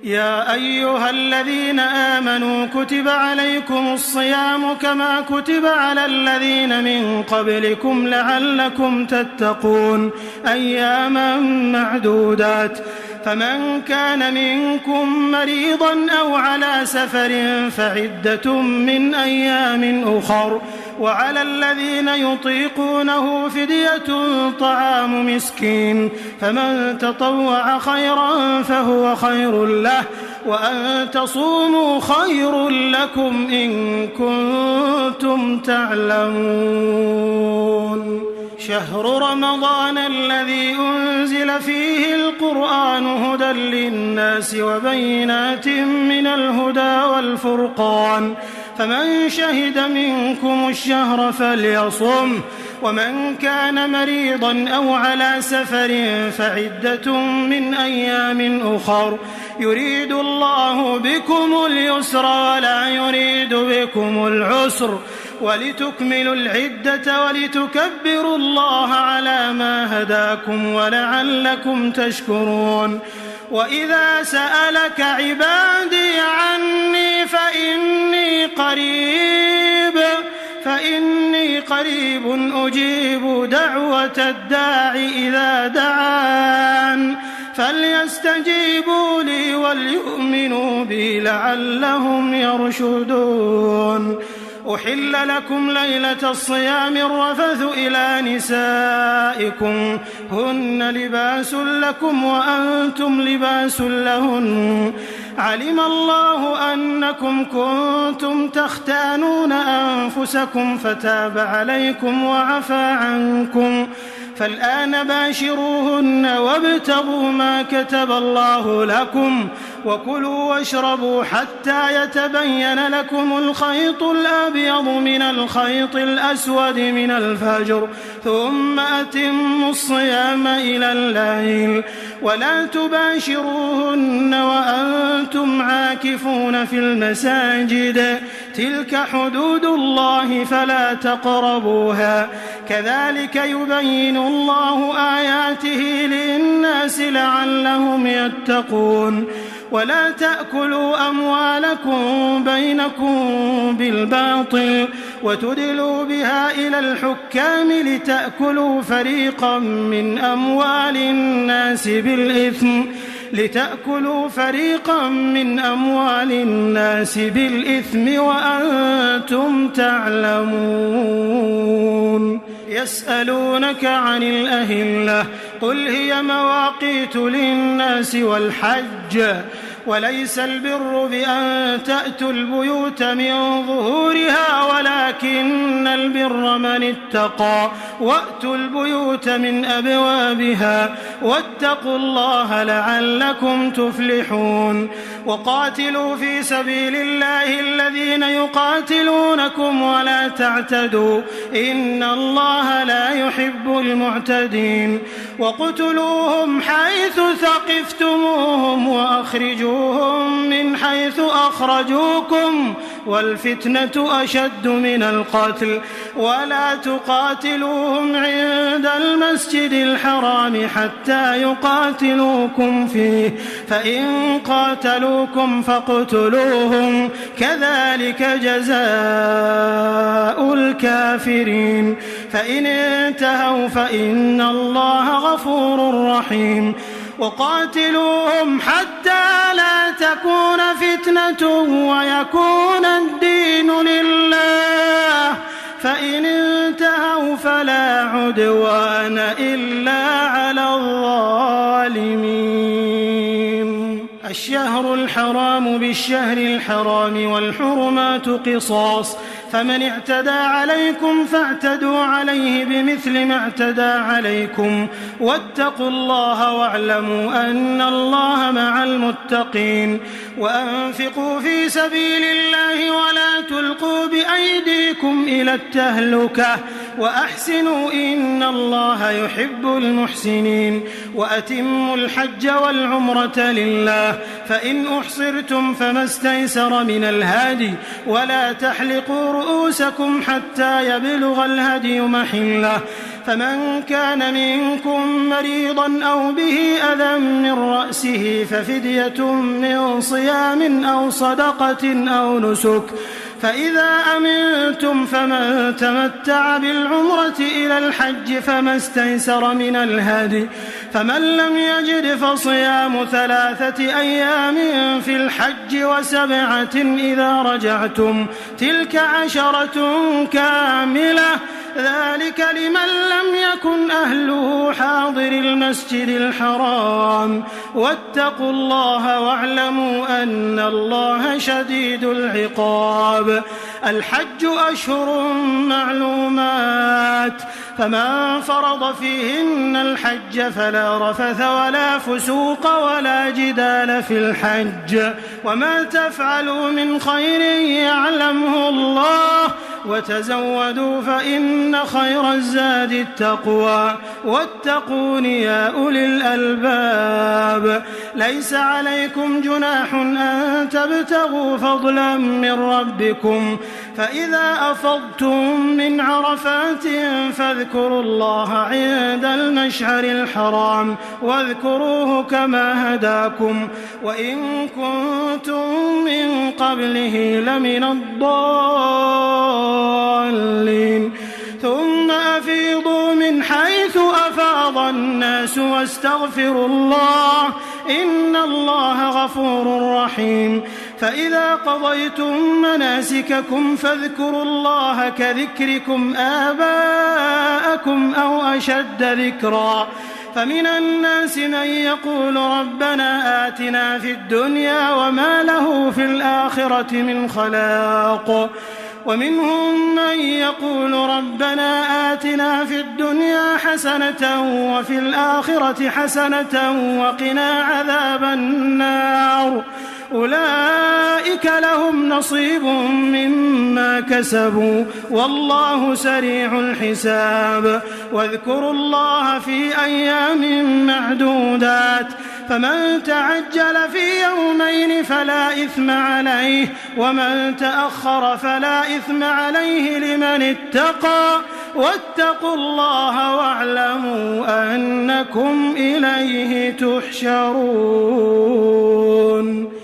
يا أيها الذين آمنوا كتب عليكم الصيام كما كتب على الذين من قبلكم لعلكم تتقون أياما معدودات فمن كان منكم مريضا أو على سفر فعدة من أيام أخر وعلى الذين يطيقونه فدية طعام مسكين فمن تطوع خيرا فهو خير له وأن تصوموا خير لكم إن كنتم تعلمون شهر رمضان الذي أنزل فيه القرآن هدى للناس وبينات من الهدى والفرقان فمن شهد منكم الشهر فليصم ومن كان مريضا أو على سفر فعدة من أيام أخر يريد الله بكم اليسر ولا يريد بكم العسر ولتكملوا العدة ولتكبروا الله على ما هداكم ولعلكم تشكرون وإذا سألك عبادي عني فإني قريب أجيب دعوة الداع إذا دعان فليستجيبوا لي وليؤمنوا بي لعلهم يرشدون أحل لكم ليلة الصيام الرفث إلى نسائكم هن لباس لكم وأنتم لباس لهن علم الله أنكم كنتم تختانون أنفسكم فتاب عليكم وعفى عنكم فالآن باشروهن وابتغوا ما كتب الله لكم وكلوا واشربوا حتى يتبين لكم الخيط الأبيض من الخيط الأسود من الفجر ثم أتموا الصيام إلى الليل ولا تباشروهن وأنتم عاكفون في المساجد تلك حدود الله فلا تقربوها كذلك يبين الله آياته للناس لعلهم يتقون ولا تأكلوا أموالكم بينكم بالباطل وتدلوا بها إلى الحكام لتأكلوا فريقا من أموال الناس بالإثم وأنتم تعلمون يسألونك عن الأهلة قل هي مواقيت للناس والحج وليس البر بأن تأتوا البيوت من ظهورها ولكن البر من اتقى وأتوا البيوت من أبوابها واتقوا الله لعلكم تفلحون وقاتلوا في سبيل الله الذين يقاتلونكم ولا تعتدوا إن الله لا يحب المعتدين وقتلوهم حيث ثقفتموهم وأخرجوهم من حيث أخرجوكم والفتنة أشد من القتل ولا تقاتلوهم عند المسجد الحرام حتى يقاتلوكم فيه فإن قاتلوكم فاقتلوهم كذلك جزاء الكافرين فإن انتهوا فإن الله غفور رحيم وقاتلوهم حتى لا تكون فتنة ويكون الدين لله فإن انتهوا فلا عدوان إلا على الظالمين الشهر الحرام بالشهر الحرام والحرمات قصاص فمن اعتدى عليكم فاعتدوا عليه بمثل ما اعتدى عليكم واتقوا الله واعلموا أن الله مع المتقين وأنفقوا في سبيل الله ولا تلقوا بأيديكم إلى التهلكة وأحسنوا إن الله يحب المحسنين وأتموا الحج والعمرة لله فإن أحصرتم فما استيسر من الهدي ولا تحلقوا رؤوسكم حتى يبلغ الهدي محله فمن كان منكم مريضا أو به أذى من رأسه ففدية من صيام أو صدقة أو نسك فإذا أمنتم فمن تمتع بالعمرة إلى الحج فما استيسر من الهدي فمن لم يجد فصيام 3 أيام في الحج و7 إذا رجعتم تلك 10 كاملة ذلك لمن لم يكن أهله حاضر المسجد الحرام واتقوا الله واعلموا أن الله شديد العقاب الحج أشهر معلومات فمن فرض فيهن الحج فلا رفث ولا فسوق ولا جدال في الحج وما تفعلوا من خير يعلمه الله وتزودوا فإن خير الزاد التقوى واتقون يا أولي الألباب ليس عليكم جناح أن تبتغوا فضلا من ربكم فإذا أفضتم من عرفات فاذكروا الله عند المشعر الحرام واذكروه كما هداكم وإن كنتم من قبله لمن الضالين ثم أفيضوا من حيث أفاض الناس واستغفروا الله إن الله غفور رحيم فإذا قضيتم مناسككم فاذكروا الله كذكركم آباءكم أو أشد ذكرا فمن الناس من يقول ربنا آتنا في الدنيا وما له في الآخرة من خلاق ومنهم من يقول ربنا آتنا في الدنيا حسنة وفي الآخرة حسنة وقنا عذاب النار أولئك لهم نصيب مما كسبوا والله سريع الحساب واذكروا الله في أيام معدودات فمن تعجل في يومين فلا إثم عليه ومن تأخر فلا إثم عليه لمن اتقى واتقوا الله واعلموا أنكم إليه تحشرون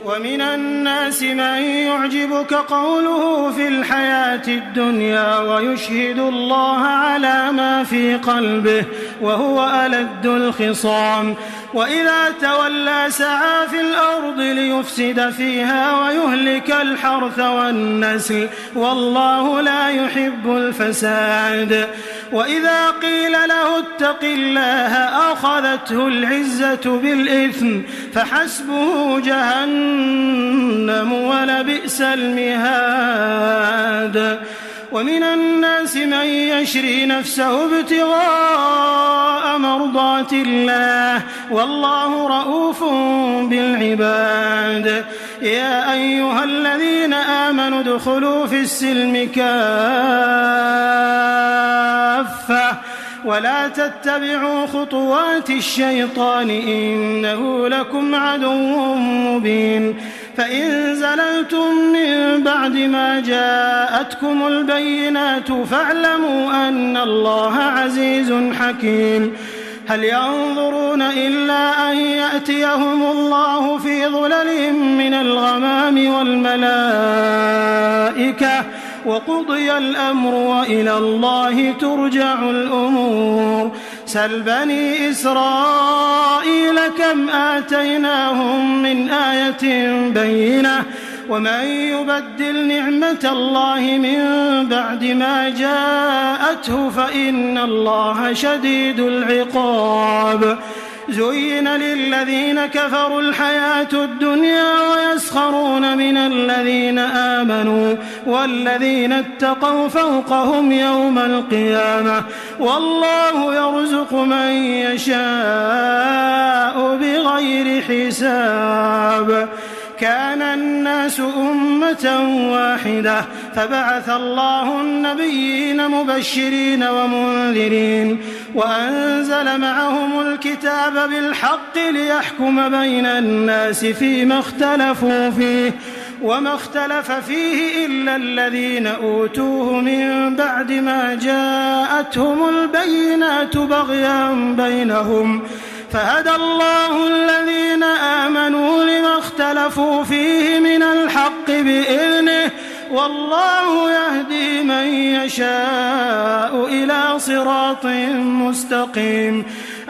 ومن الناس من يعجبك قوله في الحياة الدنيا ويشهد الله على ما في قلبه وهو ألد الخصام وإذا تولى سعى في الأرض ليفسد فيها ويهلك الحرث والنسل والله لا يحب الفساد وإذا قيل له اتق الله أخذته العزة بالإثم فحسبه جهنم ولبئس المهاد ومن الناس من يشري نفسه ابتغاء مرضات الله والله رؤوف بالعباد يا أيها الذين آمنوا ادخلوا في السلم كافة ولا تتبعوا خطوات الشيطان إنه لكم عدو مبين فإن زللتم من بعد ما جاءتكم البينات فاعلموا أن الله عزيز حكيم هل ينظرون إلا أن يأتيهم الله في ظلل من الغمام والملائكة وقضي الأمر وإلى الله ترجع الأمور سل بني إسرائيل كم آتيناهم من آية بينة ومن يبدل نعمة الله من بعد ما جاءته فإن الله شديد العقاب زين للذين كفروا الحياة الدنيا ويسخرون من الذين آمنوا والذين اتقوا فوقهم يوم القيامة والله يرزق من يشاء بغير حساب كان الناس أمة واحدة فبعث الله النبيين مبشرين ومنذرين وأنزل معهم الكتاب بالحق ليحكم بين الناس فيما اختلفوا فيه وما اختلف فيه إلا الذين أوتوه من بعد ما جاءتهم البينات بغيا بينهم فهدى الله الذين آمنوا لما اختلفوا فيه من الحق بإذنه والله يهدي من يشاء إلى صراط مستقيم.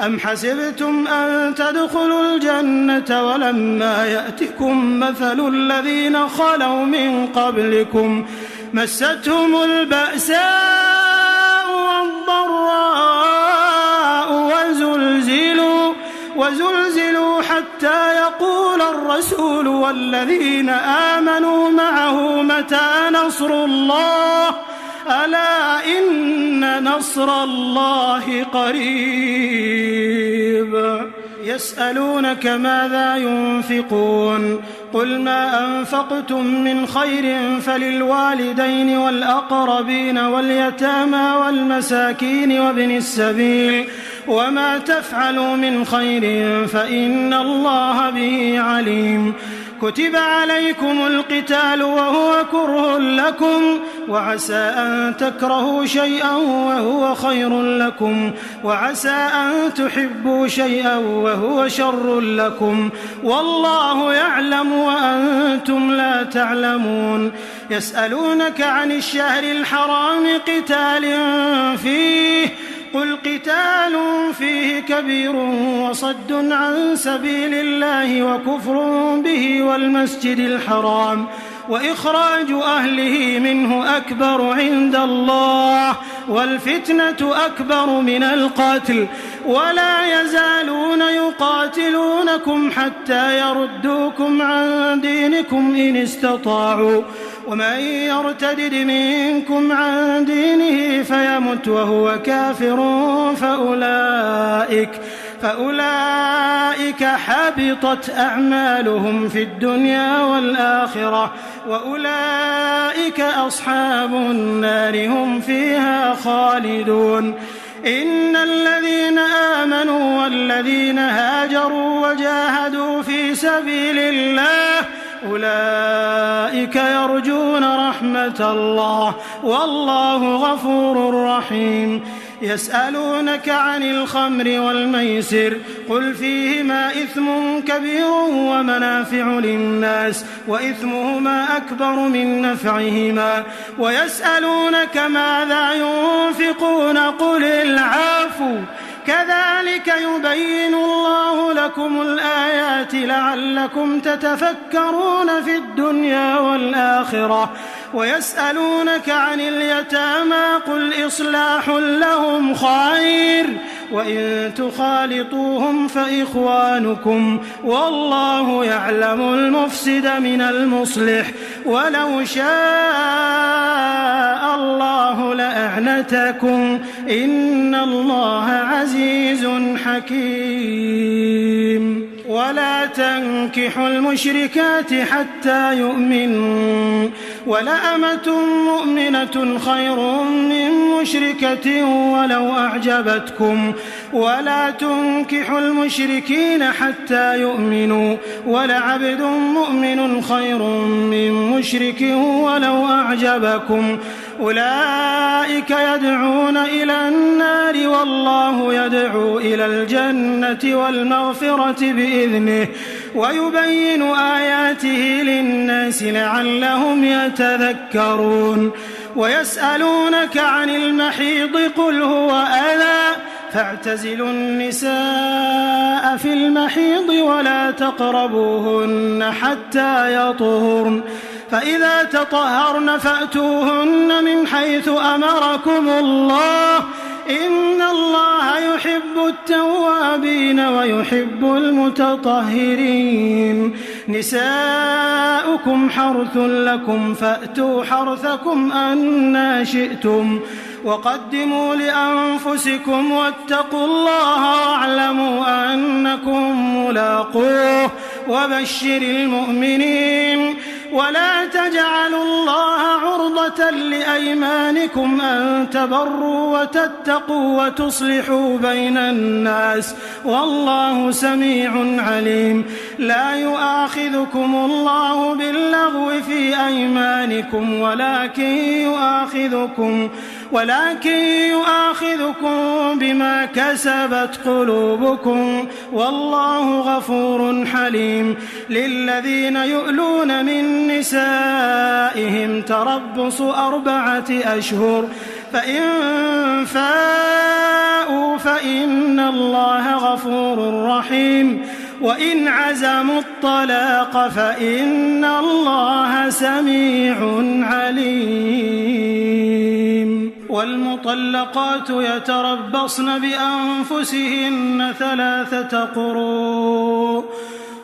أم حسبتم أن تدخلوا الجنة ولما يأتكم مثل الذين خلوا من قبلكم مستهم البأساء والضراء وزلزلوا حتى يقول الرسول والذين آمنوا معه متى نصر الله ألا إن نصر الله قريب. يسألونك ماذا ينفقون قل ما أنفقتم من خير فللوالدين والأقربين واليتامى والمساكين وابن السبيل وما تفعلوا من خير فإن الله به عليم. كتب عليكم القتال وهو كره لكم وعسى أن تكرهوا شيئا وهو خير لكم وعسى أن تحبوا شيئا وهو شر لكم والله يعلم وأنتم لا تعلمون. يسألونك عن الشهر الحرام قتال فيه قل قتال فيه كبير وصد عن سبيل الله وكفر به والمسجد الحرام وإخراج أهله منه أكبر عند الله والفتنة أكبر من القتل ولا يزالون يقاتلونكم حتى يردوكم عن دينكم إن استطاعوا ومن يرتدد منكم عن دينه فيمت وهو كافر فأولئك حبطت أعمالهم في الدنيا والآخرة وأولئك أصحاب النار هم فيها خالدون. إن الذين آمنوا والذين هاجروا وجاهدوا في سبيل الله أولئك يرجون رحمة الله والله غفور رحيم. يسألونك عن الخمر والميسر قل فيهما إثم كبير ومنافع للناس وإثمهما أكبر من نفعهما ويسألونك ماذا ينفقون قل العفو كذلك يبين الله لكم الآيات لعلكم تتفكرون في الدنيا والآخرة. ويسألونك عن اليتامى قل إصلاح لهم خير وإن تخالطوهم فإخوانكم والله يعلم المفسد من المصلح ولو شاء الله لأعنتكم إن الله عزيز حكيم. ولا تنكحوا المشركات حتى يؤمنوا ولأمة مؤمنة خير من مشركة ولو أعجبتكم ولا تنكحوا المشركين حتى يؤمنوا ولعبد مؤمن خير من مشرك ولو أعجبكم أولئك يدعون إلى النار والله يدعو إلى الجنة والمغفرة بإذنه ويبين آياته للناس لعلهم يتذكرون. ويسألونك عن المحيض قل هو أذى فاعتزلوا النساء في المحيض ولا تقربوهن حتى يطهرن فإذا تطهرن فأتوهن من حيث أمركم الله إن الله يحب التوابين ويحب المتطهرين. نساؤكم حرث لكم فأتوا حرثكم أنى شئتم وقدموا لأنفسكم واتقوا الله واعلموا أنكم ملاقوه وبشر المؤمنين. ولا تجعلوا الله عرضة لأيمانكم أن تبروا وتتقوا وتصلحوا بين الناس والله سميع عليم. لا يؤاخذكم الله باللغو في أيمانكم ولكن يؤاخذكم بما كسبت قلوبكم والله غفور حليم. للذين يؤلون من نسائهم تربص 4 أشهر فإن فاءوا فإن الله غفور رحيم. وإن عزموا الطلاق فإن الله سميع عليم. والمطلقات يتربصن بأنفسهن 3 قروء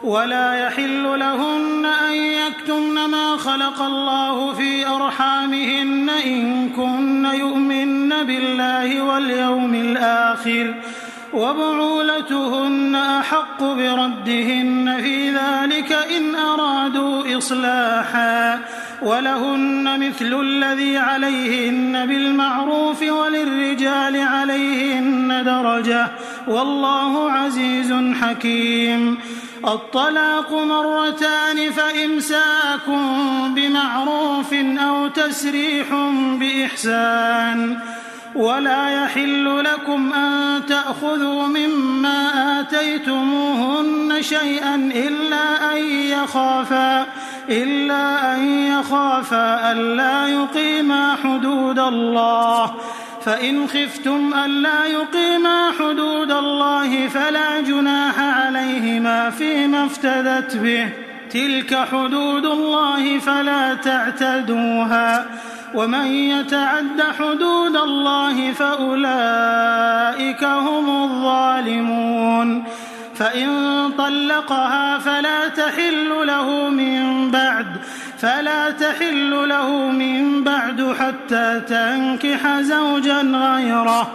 ولا يحل لهن أن يكتمن ما خلق الله في أرحامهن إن كن يؤمن بالله واليوم الآخر وبعولتهن أحق بردهن في ذلك إن أرادوا إصلاحا ولهن مثل الذي عليهن بالمعروف وللرجال عليهن درجة والله عزيز حكيم. الطلاق 2 فإمساك بمعروف أو تسريح بإحسان. ولا يحل لكم أن تأخذوا مما آتيتموهن شيئا إلا أن يخافا ألا يقيما حدود الله. فإن خفتم ألا يقيما حدود الله فلا جناح عليهما فيما افتدت به. تلك حدود الله فلا تعتدوها. ومن يتعد حدود الله فأولئك هم الظالمون. فإن طلقها فلا تحل له من بعد حتى تنكح زوجا غيره.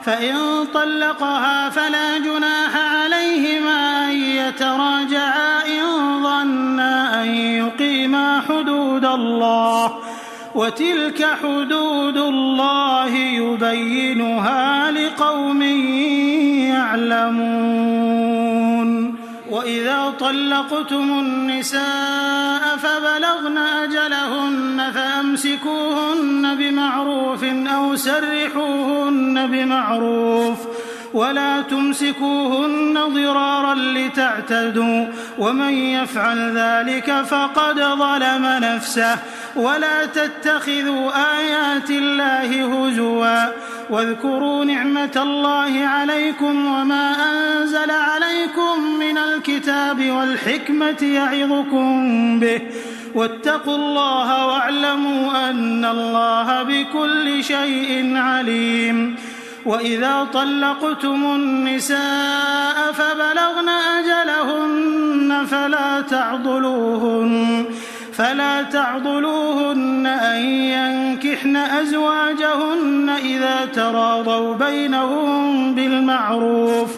فإن طلقها فلا جناح عليهما أن يتراجعا إن ظنا أن يقيما حدود الله. وتلك حدود الله يبينها لقوم يعلمون. وإذا طلقتم النساء فبلغن أجلهن فأمسكوهن بمعروف أو سرحوهن بمعروف ولا تمسكوهن ضرارا لتعتدوا ومن يفعل ذلك فقد ظلم نفسه. ولا تتخذوا آيات الله هزوا واذكروا نعمة الله عليكم وما أنزل عليكم من الكتاب والحكمة يعظكم به واتقوا الله واعلموا أن الله بكل شيء عليم. وإذا طلقتم النساء فبلغن أجلهن فلا تعضلوهن أن ينكحن أزواجهن إذا تراضوا بينهم بالمعروف.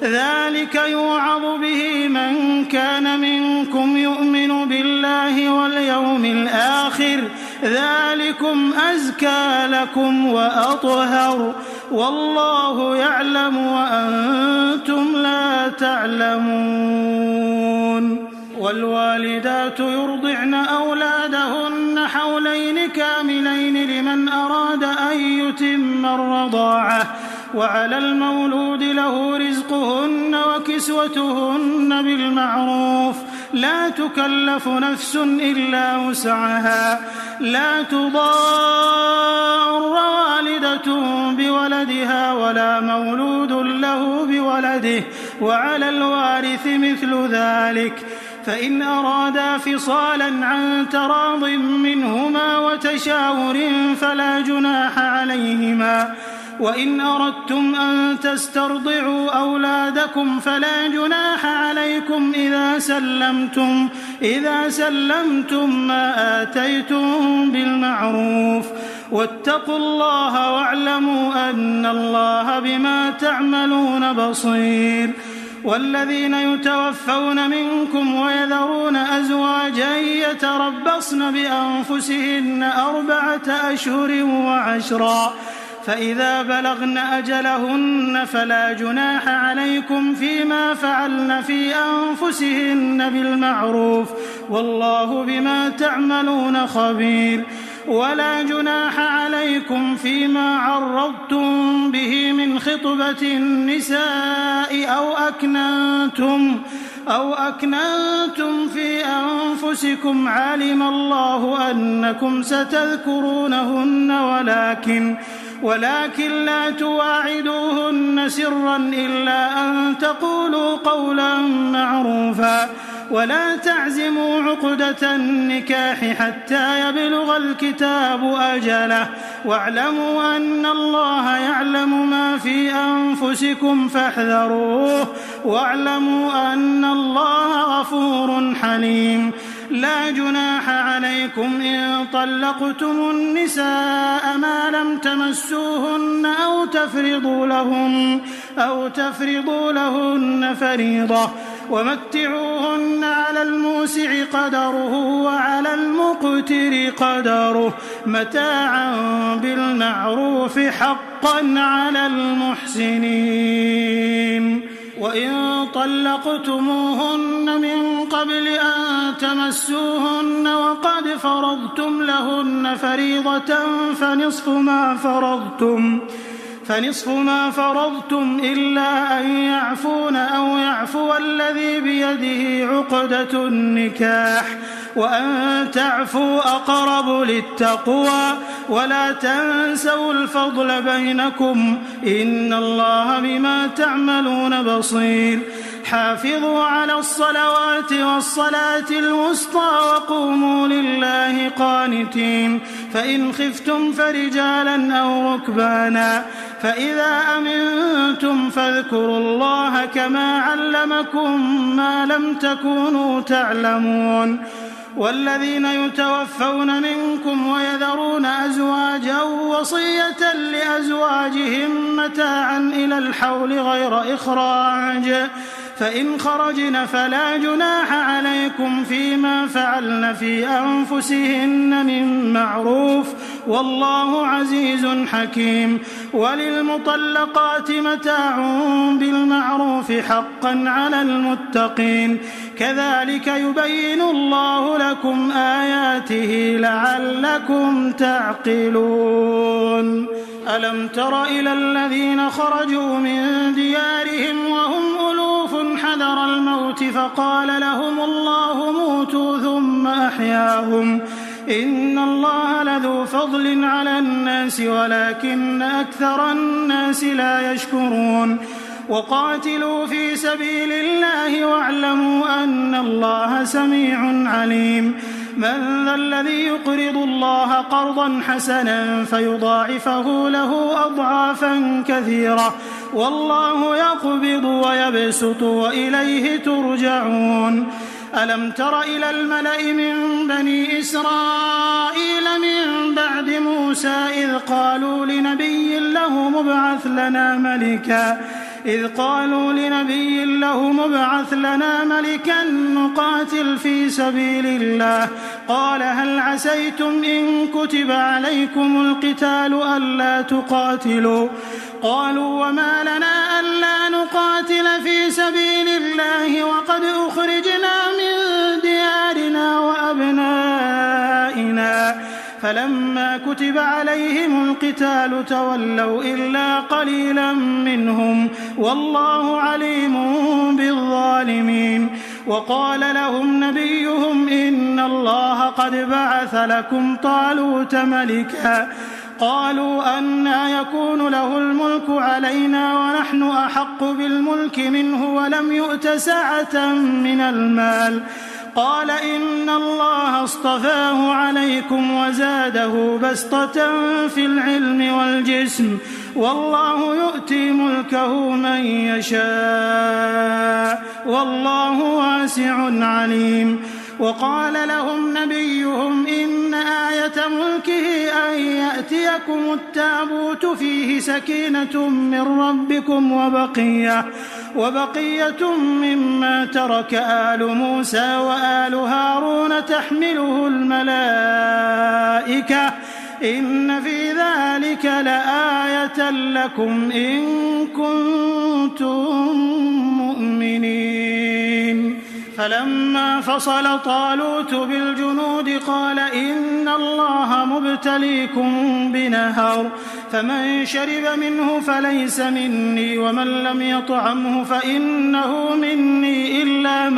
ذلك يوعظ به من كان منكم يؤمن بالله واليوم الآخر ذلكم أزكى لكم وأطهر والله يعلم وأنتم لا تعلمون. والوالدات يرضعن أولادهن حولين كاملين لمن أراد أن يتم الرضاعة وعلى المولود له رزقهن وكسوتهن بالمعروف لا تكلف نفس إلا وسعها. لا تضار والدة بولدها ولا مولود له بولده وعلى الوارث مثل ذلك. فإن أرادا فصالا عن تراض منهما وتشاور فلا جناح عليهما. وإن أردتم أن تسترضعوا أولادكم فلا جناح عليكم إذا سلمتم ما آتيتم بالمعروف. واتقوا الله واعلموا أن الله بما تعملون بصير. والذين يتوفون منكم ويذرون أزواجا يتربصن بأنفسهن 4 أشهر و10 فإذا بلغن أجلهن فلا جناح عليكم فيما فعلن في أنفسهن بالمعروف والله بما تعملون خبير ولا جناح عليكم فيما عرضتم به من خطبة النساء أو أكننتم في أنفسكم علم الله أنكم ستذكرونهن ولكن لا تواعدوهن سرا إلا أن تقولوا قولا معروفا ولا تعزموا عقدة النكاح حتى يبلغ الكتاب أجله واعلموا أن الله يعلم ما في أنفسكم فاحذروه واعلموا أن الله غفور حليم لا جناح عليكم إن طلقتم النساء ما لم تمسوهن أو تفرضوا لهن فريضة ومتعوهن على الموسع قدره وعلى المقتر قدره متاعا بالمعروف حقا على المحسنين وإن طلقتموهن من قبل أن تمسوهن وقد فرضتم لهن فريضة فنصف ما فرضتم إلا أن يعفون أو يعفو الذي بيده عقدة النكاح وأن تعفوا أقرب للتقوى ولا تنسوا الفضل بينكم إن الله بما تعملون بصير حافظوا على الصلوات والصلاة الوسطى وقوموا لله قانتين فإن خفتم فرجالا أو ركبانا فإذا أمنتم فاذكروا الله كما علمكم ما لم تكونوا تعلمون والذين يتوفون منكم ويذرون أزواجا وصية لأزواجهم متاعا إلى الحول غير إخراج فإن خرجن فلا جناح عليكم فيما فعلن في أنفسهن من معروف والله عزيز حكيم وللمطلقات متاع بالمعروف حقا على المتقين كذلك يبين الله لكم آياته لعلكم تعقلون ألم تر إلى الذين خرجوا من ديارهم وهم ألوف حذر الموت فقال لهم الله موتوا ثم أحياهم إن الله لذو فضل على الناس ولكن أكثر الناس لا يشكرون وقاتلوا في سبيل الله واعلموا أن الله سميع عليم من ذا الذي يقرض الله قرضا حسنا فيضاعفه له أضعافا كثيرة والله يقبض ويبسط وإليه ترجعون ألم تر إلى الملأ من بني إسرائيل من بعد موسى إذ قالوا لنبي له مبعث لنا ملكا نقاتل في سبيل الله قال هل عسيتم إن كتب عليكم القتال ألا تقاتلوا قالوا وما لنا ألا نقاتل في سبيل الله وقد أخرجنا من ديارنا وأبنائنا فلما كتب عليهم القتال تولوا إلا قليلا منهم والله عليم بالظالمين وقال لهم نبيهم إن الله قد بعث لكم طالوت ملكا قالوا أنى يكون له الملك علينا ونحن أحق بالملك منه ولم يؤت سعة من المال قال إن الله اصطفاه عليكم وزاده بسطة في العلم والجسم والله يؤتي ملكه من يشاء والله واسع عليم وقال لهم نبيهم إن آية ملكه أن يأتيكم التابوت فيه سكينة من ربكم وبقية مما ترك آل موسى وآل هارون تحمله الملائكة إن في ذلك لآية لكم إن كنتم مؤمنين. فلما فصل طالوت بالجنود قال إن الله مبتليكم بنهر فمن شرب منه فليس مني ومن لم يطعمه فإنه مني إلا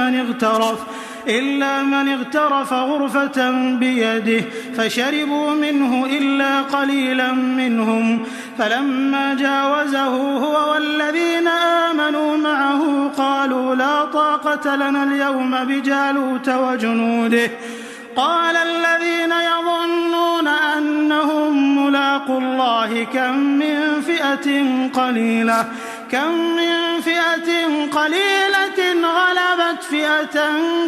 من اغترف غرفة بيده فشربوا منه إلا قليلا منهم. فلما جاوزه هو والذين آمنوا معه قالوا لا طاقة لنا اليوم بجالوت وجنوده. قال الذين يظنون أنهم ملاقو الله كم من فئة قليلة غلبت فئة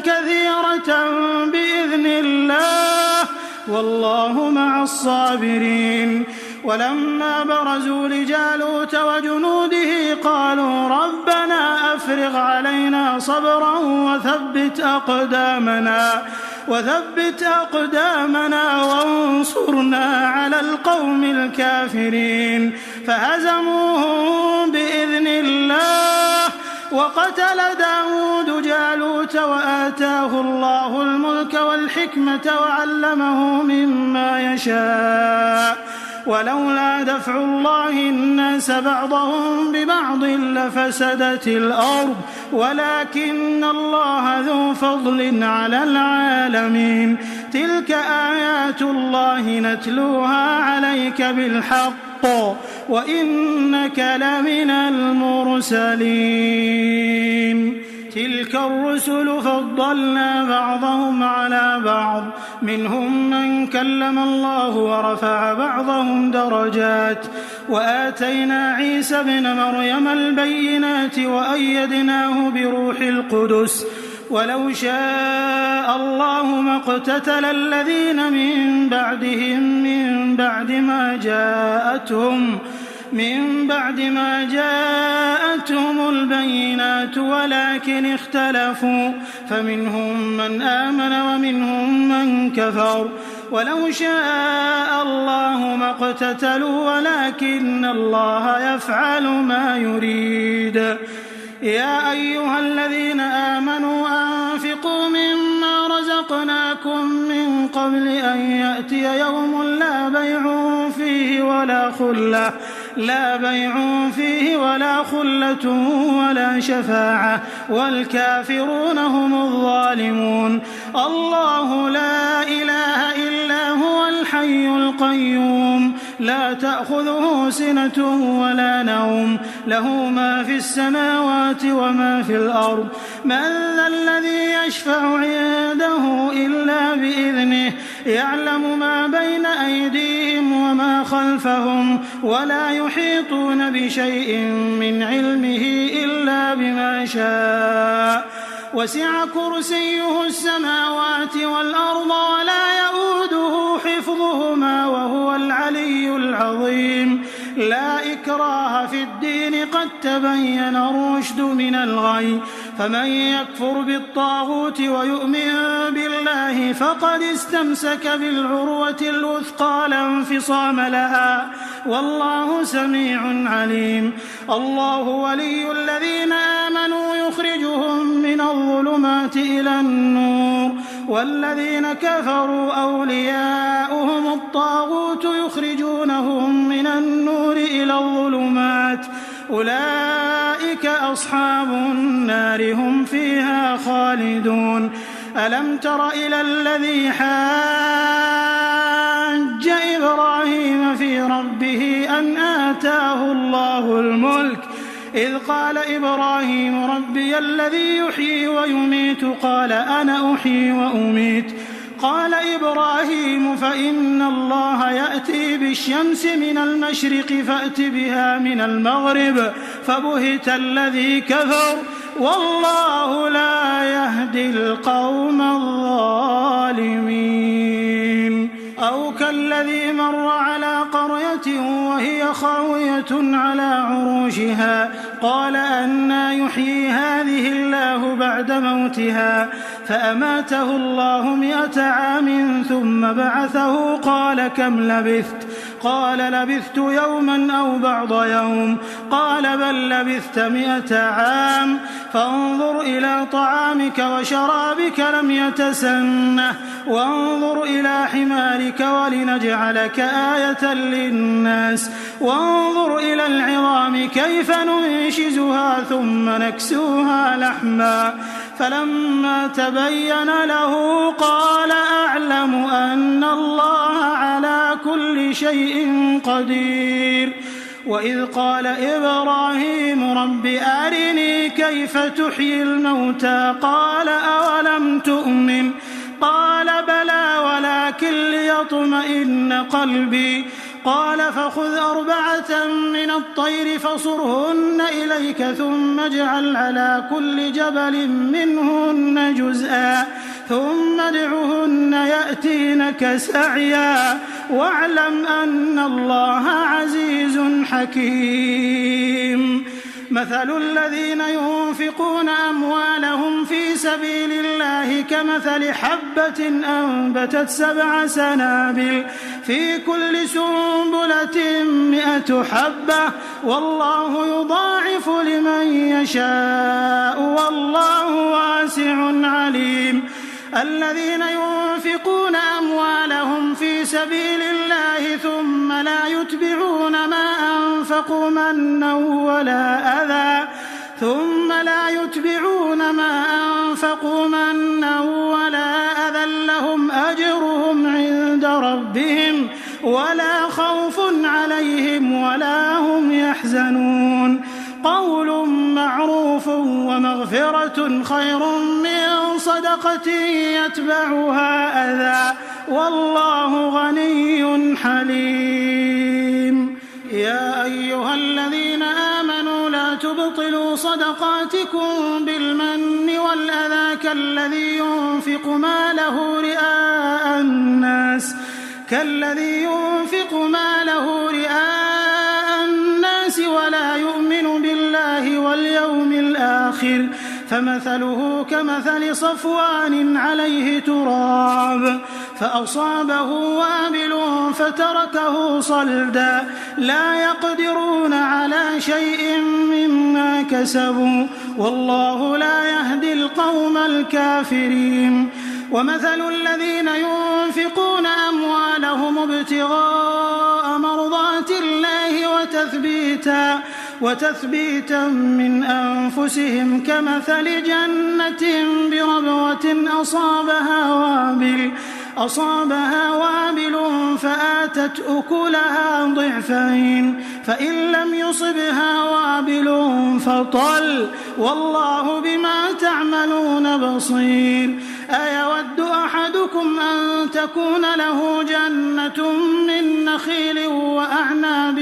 كثيرة بإذن الله والله مع الصابرين. ولما برزوا لجالوت وجنوده قالوا ربنا أفرغ علينا صبرا وثبت أقدامنا وانصرنا على القوم الكافرين. فهزموهم بإذن الله وقتل داود جالوت وآتاه الله الملك والحكمة وعلمه مما يشاء ولولا دفع الله الناس بعضهم ببعض لفسدت الأرض ولكن الله ذو فضل على العالمين. تلك آيات الله نتلوها عليك بالحق وإنك لمن المرسلين. تلك الرسل فضلنا بعضهم على بعض منهم من كلم الله ورفع بعضهم درجات وآتينا عيسى ابن مريم البينات وأيدناه بروح القدس ولو شاء الله ما اقتتل الذين من بعدهم من بعد ما جاءتهم البينات ولكن اختلفوا فمنهم من آمن ومنهم من كفر ولو شاء الله ما اقتتلوا ولكن الله يفعل ما يريد. يا أيها الذين آمنوا أنفقوا مما رزقناكم من قبل أن يأتي يوم لا بيع فيه ولا خلة ولا شفاعة والكافرون هم الظالمون. الله لا إله إلا هو الحي القيوم لا تأخذه سنة ولا نوم له ما في السماوات وما في الأرض. من ذا الذي يشفع عنده إلا بإذنه يعلم ما بين أيديهم وما خلفهم ولا يحيطون بشيء من علمه إلا بما شاء وسع كرسيه السماوات والأرض ولا يؤوده حفظهما وهو العلي العظيم. لا إكراه في الدين قد تبين الرشد من الغي فمن يكفر بالطاغوت ويؤمن بالله فقد استمسك بالعروة الوثقى لا انفصام لها والله سميع عليم. الله ولي الذين آمنوا يخرجهم من الظلمات إلى النور والذين كفروا أولياؤهم الطاغوت يخرجونهم من النور إلى الظلمات أولئك أصحاب النار هم فيها خالدون. ألم تر إلى الذي حاج إبراهيم في ربه أن آتاه الله الملك إذ قال إبراهيم ربي الذي يحيي ويميت قال أنا أحيي وأميت قال إبراهيم فإن الله يأتي بالشمس من المشرق فأت بها من المغرب فبهت الذي كفر والله لا يهدي القوم الظالمين. أو كالذي مر على قرية وهي خاوية على عروشها قال أنى يحيي هذه الله بعد موتها فأماته الله 100 عام ثم بعثه قال كم لبثت قال لبثت يوما أو بعض يوم قال بل لبثت 100 عام فانظر إلى طعامك وشرابك لم يتسنه وانظر إلى حمارك ولنجعلك آية للناس وانظر إلى العظام كيف ننشزها ثم نكسوها لحما فلما تبين له قال أعلم أن الله على كل شيء قدير وإذ قال إبراهيم رب أرني كيف تحيي الموتى قال أولم تؤمن قال بلى ولكن ليطمئن قلبي قال فخذ 4 من الطير فصرهن إليك ثم اجعل على كل جبل منهن جزءا ثم ادعهن يأتينك سعيا واعلم أن الله عزيز حكيم مثل الذين ينفقون أموالهم في سبيل الله كمثل حبة أنبتت 7 سنابل في كل سنبلة 100 حبة والله يضاعف لمن يشاء والله واسع عليم الذين ينفقون أموالهم في سبيل الله ثم لا يتبعون ما أنفقوا منا ولا أذى لهم أجرهم عند ربهم ولا خوف عليهم ولا هم يحزنون قول معروف ومغفرة خير من صدقة يتبعها أذى والله غني حليم يا أيها الذين آمنوا لا تبطلوا صدقاتكم بالمن والأذى كالذي ينفق ماله رئاء الناس ولا يؤمن بالله واليوم الآخر فمثله كمثل صفوان عليه تراب فأصابه وابل فتركه صلدا لا يقدرون على شيء مما كسبوا والله لا يهدي القوم الكافرين ومثل الذين ينفقون أموالهم ابتغاء مرضات الله وتثبيتا من أنفسهم كمثل جنة بربوة أصابها وابل فآتت أكلها ضعفين فإن لم يصبها وابل فطل والله بما تعملون بصير أيود أحدكم أن تكون له جنة من نخيل وأعناب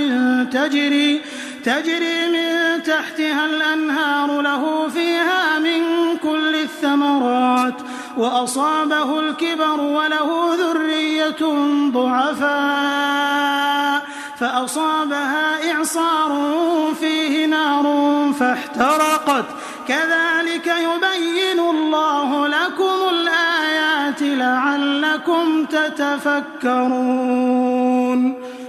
تجري من تحتها الأنهار له فيها من كل الثمرات وأصابه الكبر وله ذرية ضعفاء فأصابها إعصار فيه نار فاحترقت كذلك يبين الله لكم الآيات لعلكم تتفكرون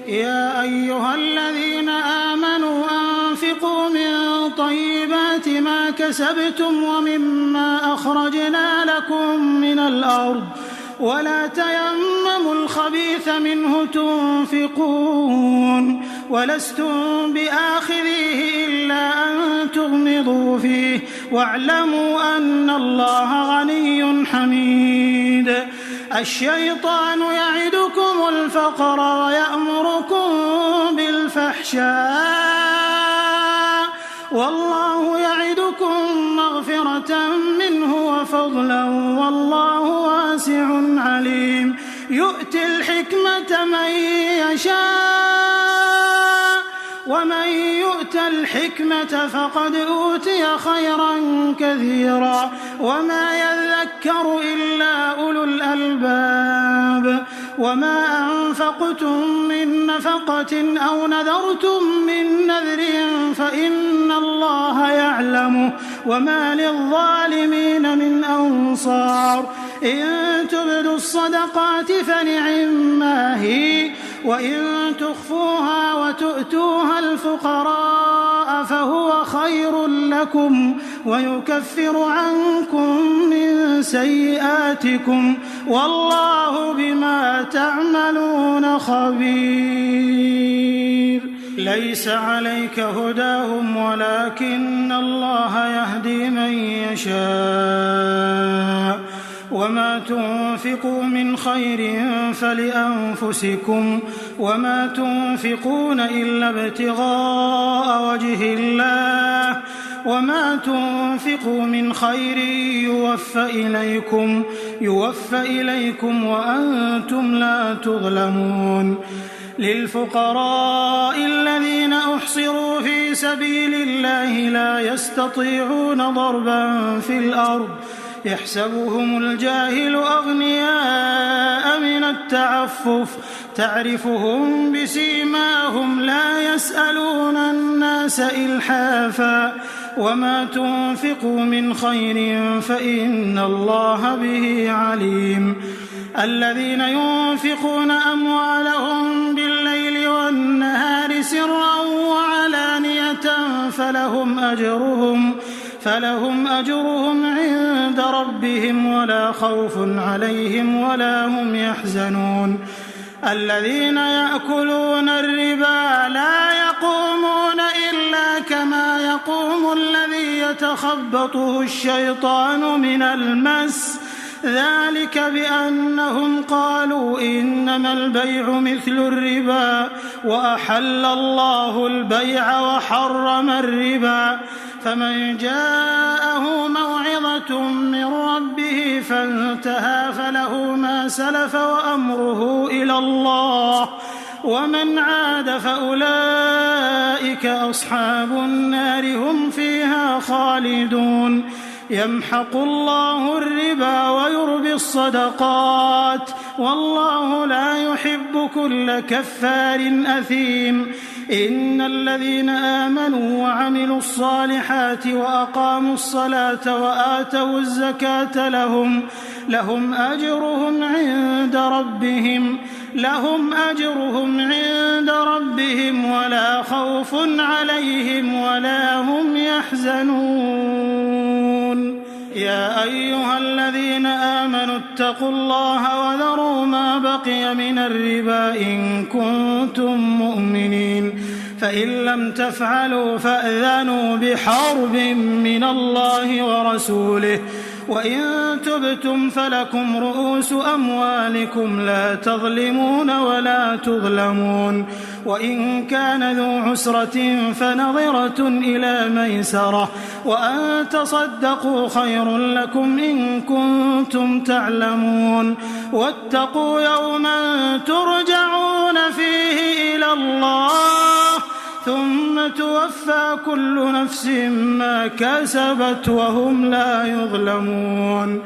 يا أيها الذين آمنوا أنفقوا من طيبات ما كسبتم ومما أخرجنا لكم من الأرض ولا تيمموا الخبيث منه تنفقون ولستم بآخذيه إلا أن تغمضوا فيه واعلموا أن الله غني حميد الشيطان يعدكم الفقر ويأمركم بالفحشاء والله يعدكم مغفرة منه وفضلا والله واسع عليم يؤتي الحكمة من يشاء ومن يؤت الحكمة فقد أوتي خيرا كثيرا وما يذكر إلا أولو الألباب وما أنفقتم من نفقة أو نذرتم من نذر فإن الله يعلمه وما للظالمين من أنصار إن تبدوا الصدقات فنعما هي وإن تخفوها وتؤتوها الفقراء فهو خير لكم ويكفر عنكم من سيئاتكم والله بما تعملون خبير. ليس عليك هداهم ولكن الله يهدي من يشاء وما تنفقوا من خير فلأنفسكم وما تنفقون إلا ابتغاء وجه الله وما تنفقوا من خير يوفى إليكم وأنتم لا تظلمون. للفقراء الذين أحصروا في سبيل الله لا يستطيعون ضربا في الأرض يحسبهم الجاهل أغنياء من التعفف تعرفهم بسيماهم لا يسألون الناس إلحافا وما تنفقوا من خير فإن الله به عليم. الذين ينفقون أموالهم بالليل والنهار سرا وعلانية فلهم أجرهم عند ربهم ولا خوف عليهم ولا هم يحزنون. الذين يأكلون الربا لا يقومون إلا كما يقوم الذي يتخبطه الشيطان من المس ذلك بأنهم قالوا إنما البيع مثل الربا وأحل الله البيع وحرم الربا فمن جاءه موعظة من ربه فانتهى فله ما سلف وأمره إلى الله ومن عاد فأولئك أصحاب النار هم فيها خالدون. يمحق الله الربا ويربي الصدقات والله لا يحب كل كفار أثيم. إن الذين آمنوا وعملوا الصالحات وأقاموا الصلاة وآتوا الزكاة لهم أجرهم عند ربهم ولا خوف عليهم ولا هم يحزنون. يا أيها الذين آمنوا اتقوا الله وذروا ما بقي من الربا إن كنتم مؤمنين فإن لم تفعلوا فأذنوا بحرب من الله ورسوله وإن تبتم فلكم رؤوس أموالكم لا تظلمون ولا تظلمون. وإن كان ذو عسرة فنظرة إلى ميسرة وأن تصدقوا خير لكم إن كنتم تعلمون. واتقوا يوما ترجعون فيه إلى الله ثم توفى كل نفس ما كسبت وهم لا يظلمون.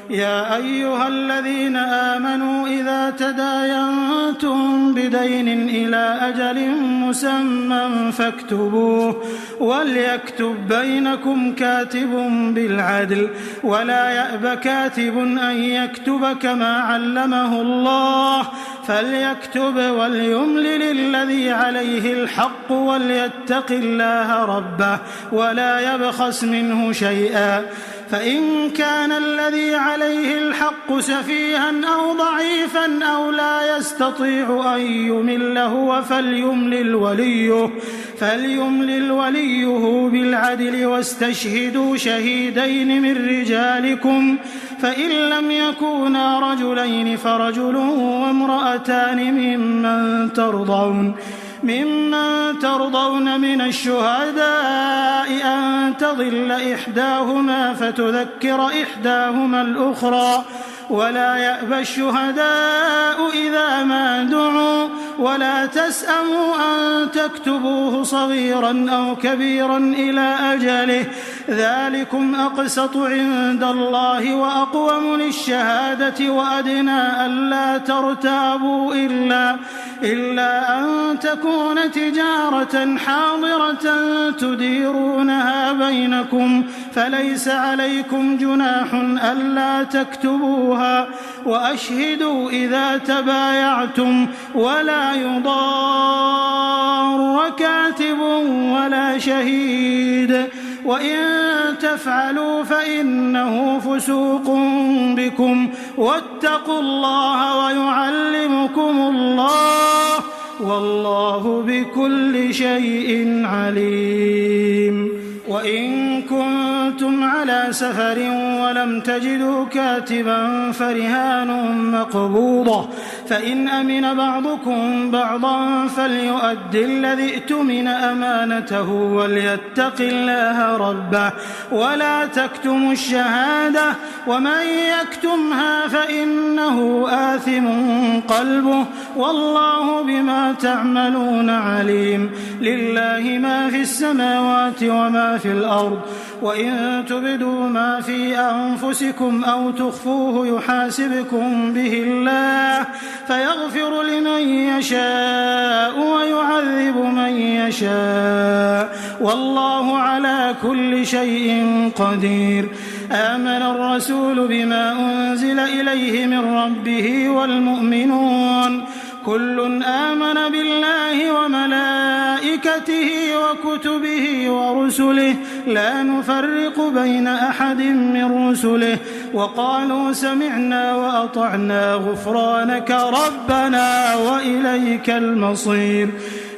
يا أيها الذين آمنوا إذا تداينتم بدين إلى أجل مسمى فاكتبوه وليكتب بينكم كاتب بالعدل ولا يأب كاتب أن يكتب كما علمه الله فليكتب وليملل الذي عليه الحق وليتق الله ربه ولا يبخس منه شيئا فإن كان الذي عليه الحق سفيها أو ضعيفا أو لا يستطيع أن يمل هو فليملل وليه بالعدل واستشهدوا شهيدين من رجالكم فإن لم يكونا رجلين فرجل وامرأتان ممن ترضون من الشهداء أن تضل إحداهما فتذكر إحداهما الأخرى ولا يأبى الشهداء إذا ما دعوا ولا تسأموا أن تكتبوه صغيرا أو كبيرا إلى أجله ذلكم أقسط عند الله وأقوم للشهادة وأدنى ألا ترتابوا إلا أن تكون تجارة حاضرة تديرونها بينكم فليس عليكم جناح ألا تكتبوها وأشهدوا إذا تبايعتم ولا يضار كاتب ولا شهيد وإن تفعلوا فإنه فسوق بكم واتقوا الله ويعلمكم الله والله بكل شيء عليم. وإن كنتم على سفر ولم تجدوا كاتبا فرهان مقبوضة فإن أمن بعضكم بعضا فليؤد الذي ائتمن أمانته وليتق الله ربه ولا تكتموا الشهادة ومن يكتمها فإنه آثم قلبه والله بما تعملون عليم. لله ما في السماوات وما في الأرض وإن تبدوا ما في أنفسكم أو تخفوه يحاسبكم به الله فيغفر لمن يشاء ويعذب من يشاء والله على كل شيء قدير. آمن الرسول بما أنزل إليه من ربه والمؤمنون كل آمن بالله وملائكته وكتبه ورسله لا نفرق بين أحد من رسله وقالوا سمعنا وأطعنا غفرانك ربنا وإليك المصير.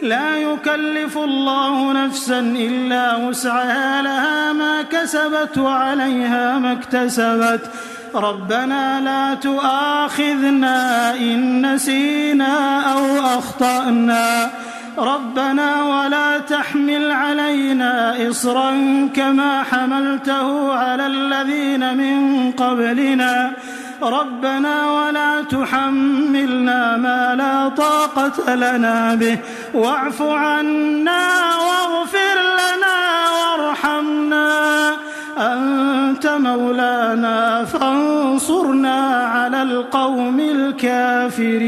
لا يكلف الله نفسا إلا وسعها لها ما كسبت وعليها ما اكتسبت ربنا لا تؤاخذنا إن نسينا أو أخطأنا ربنا ولا تحمل علينا إصرا كما حملته على الذين من قبلنا ربنا ولا تحملنا ما لا طاقة لنا به واعف عنا واغفر لنا وارحمنا أنت مولانا فانصرنا على القوم الكافرين.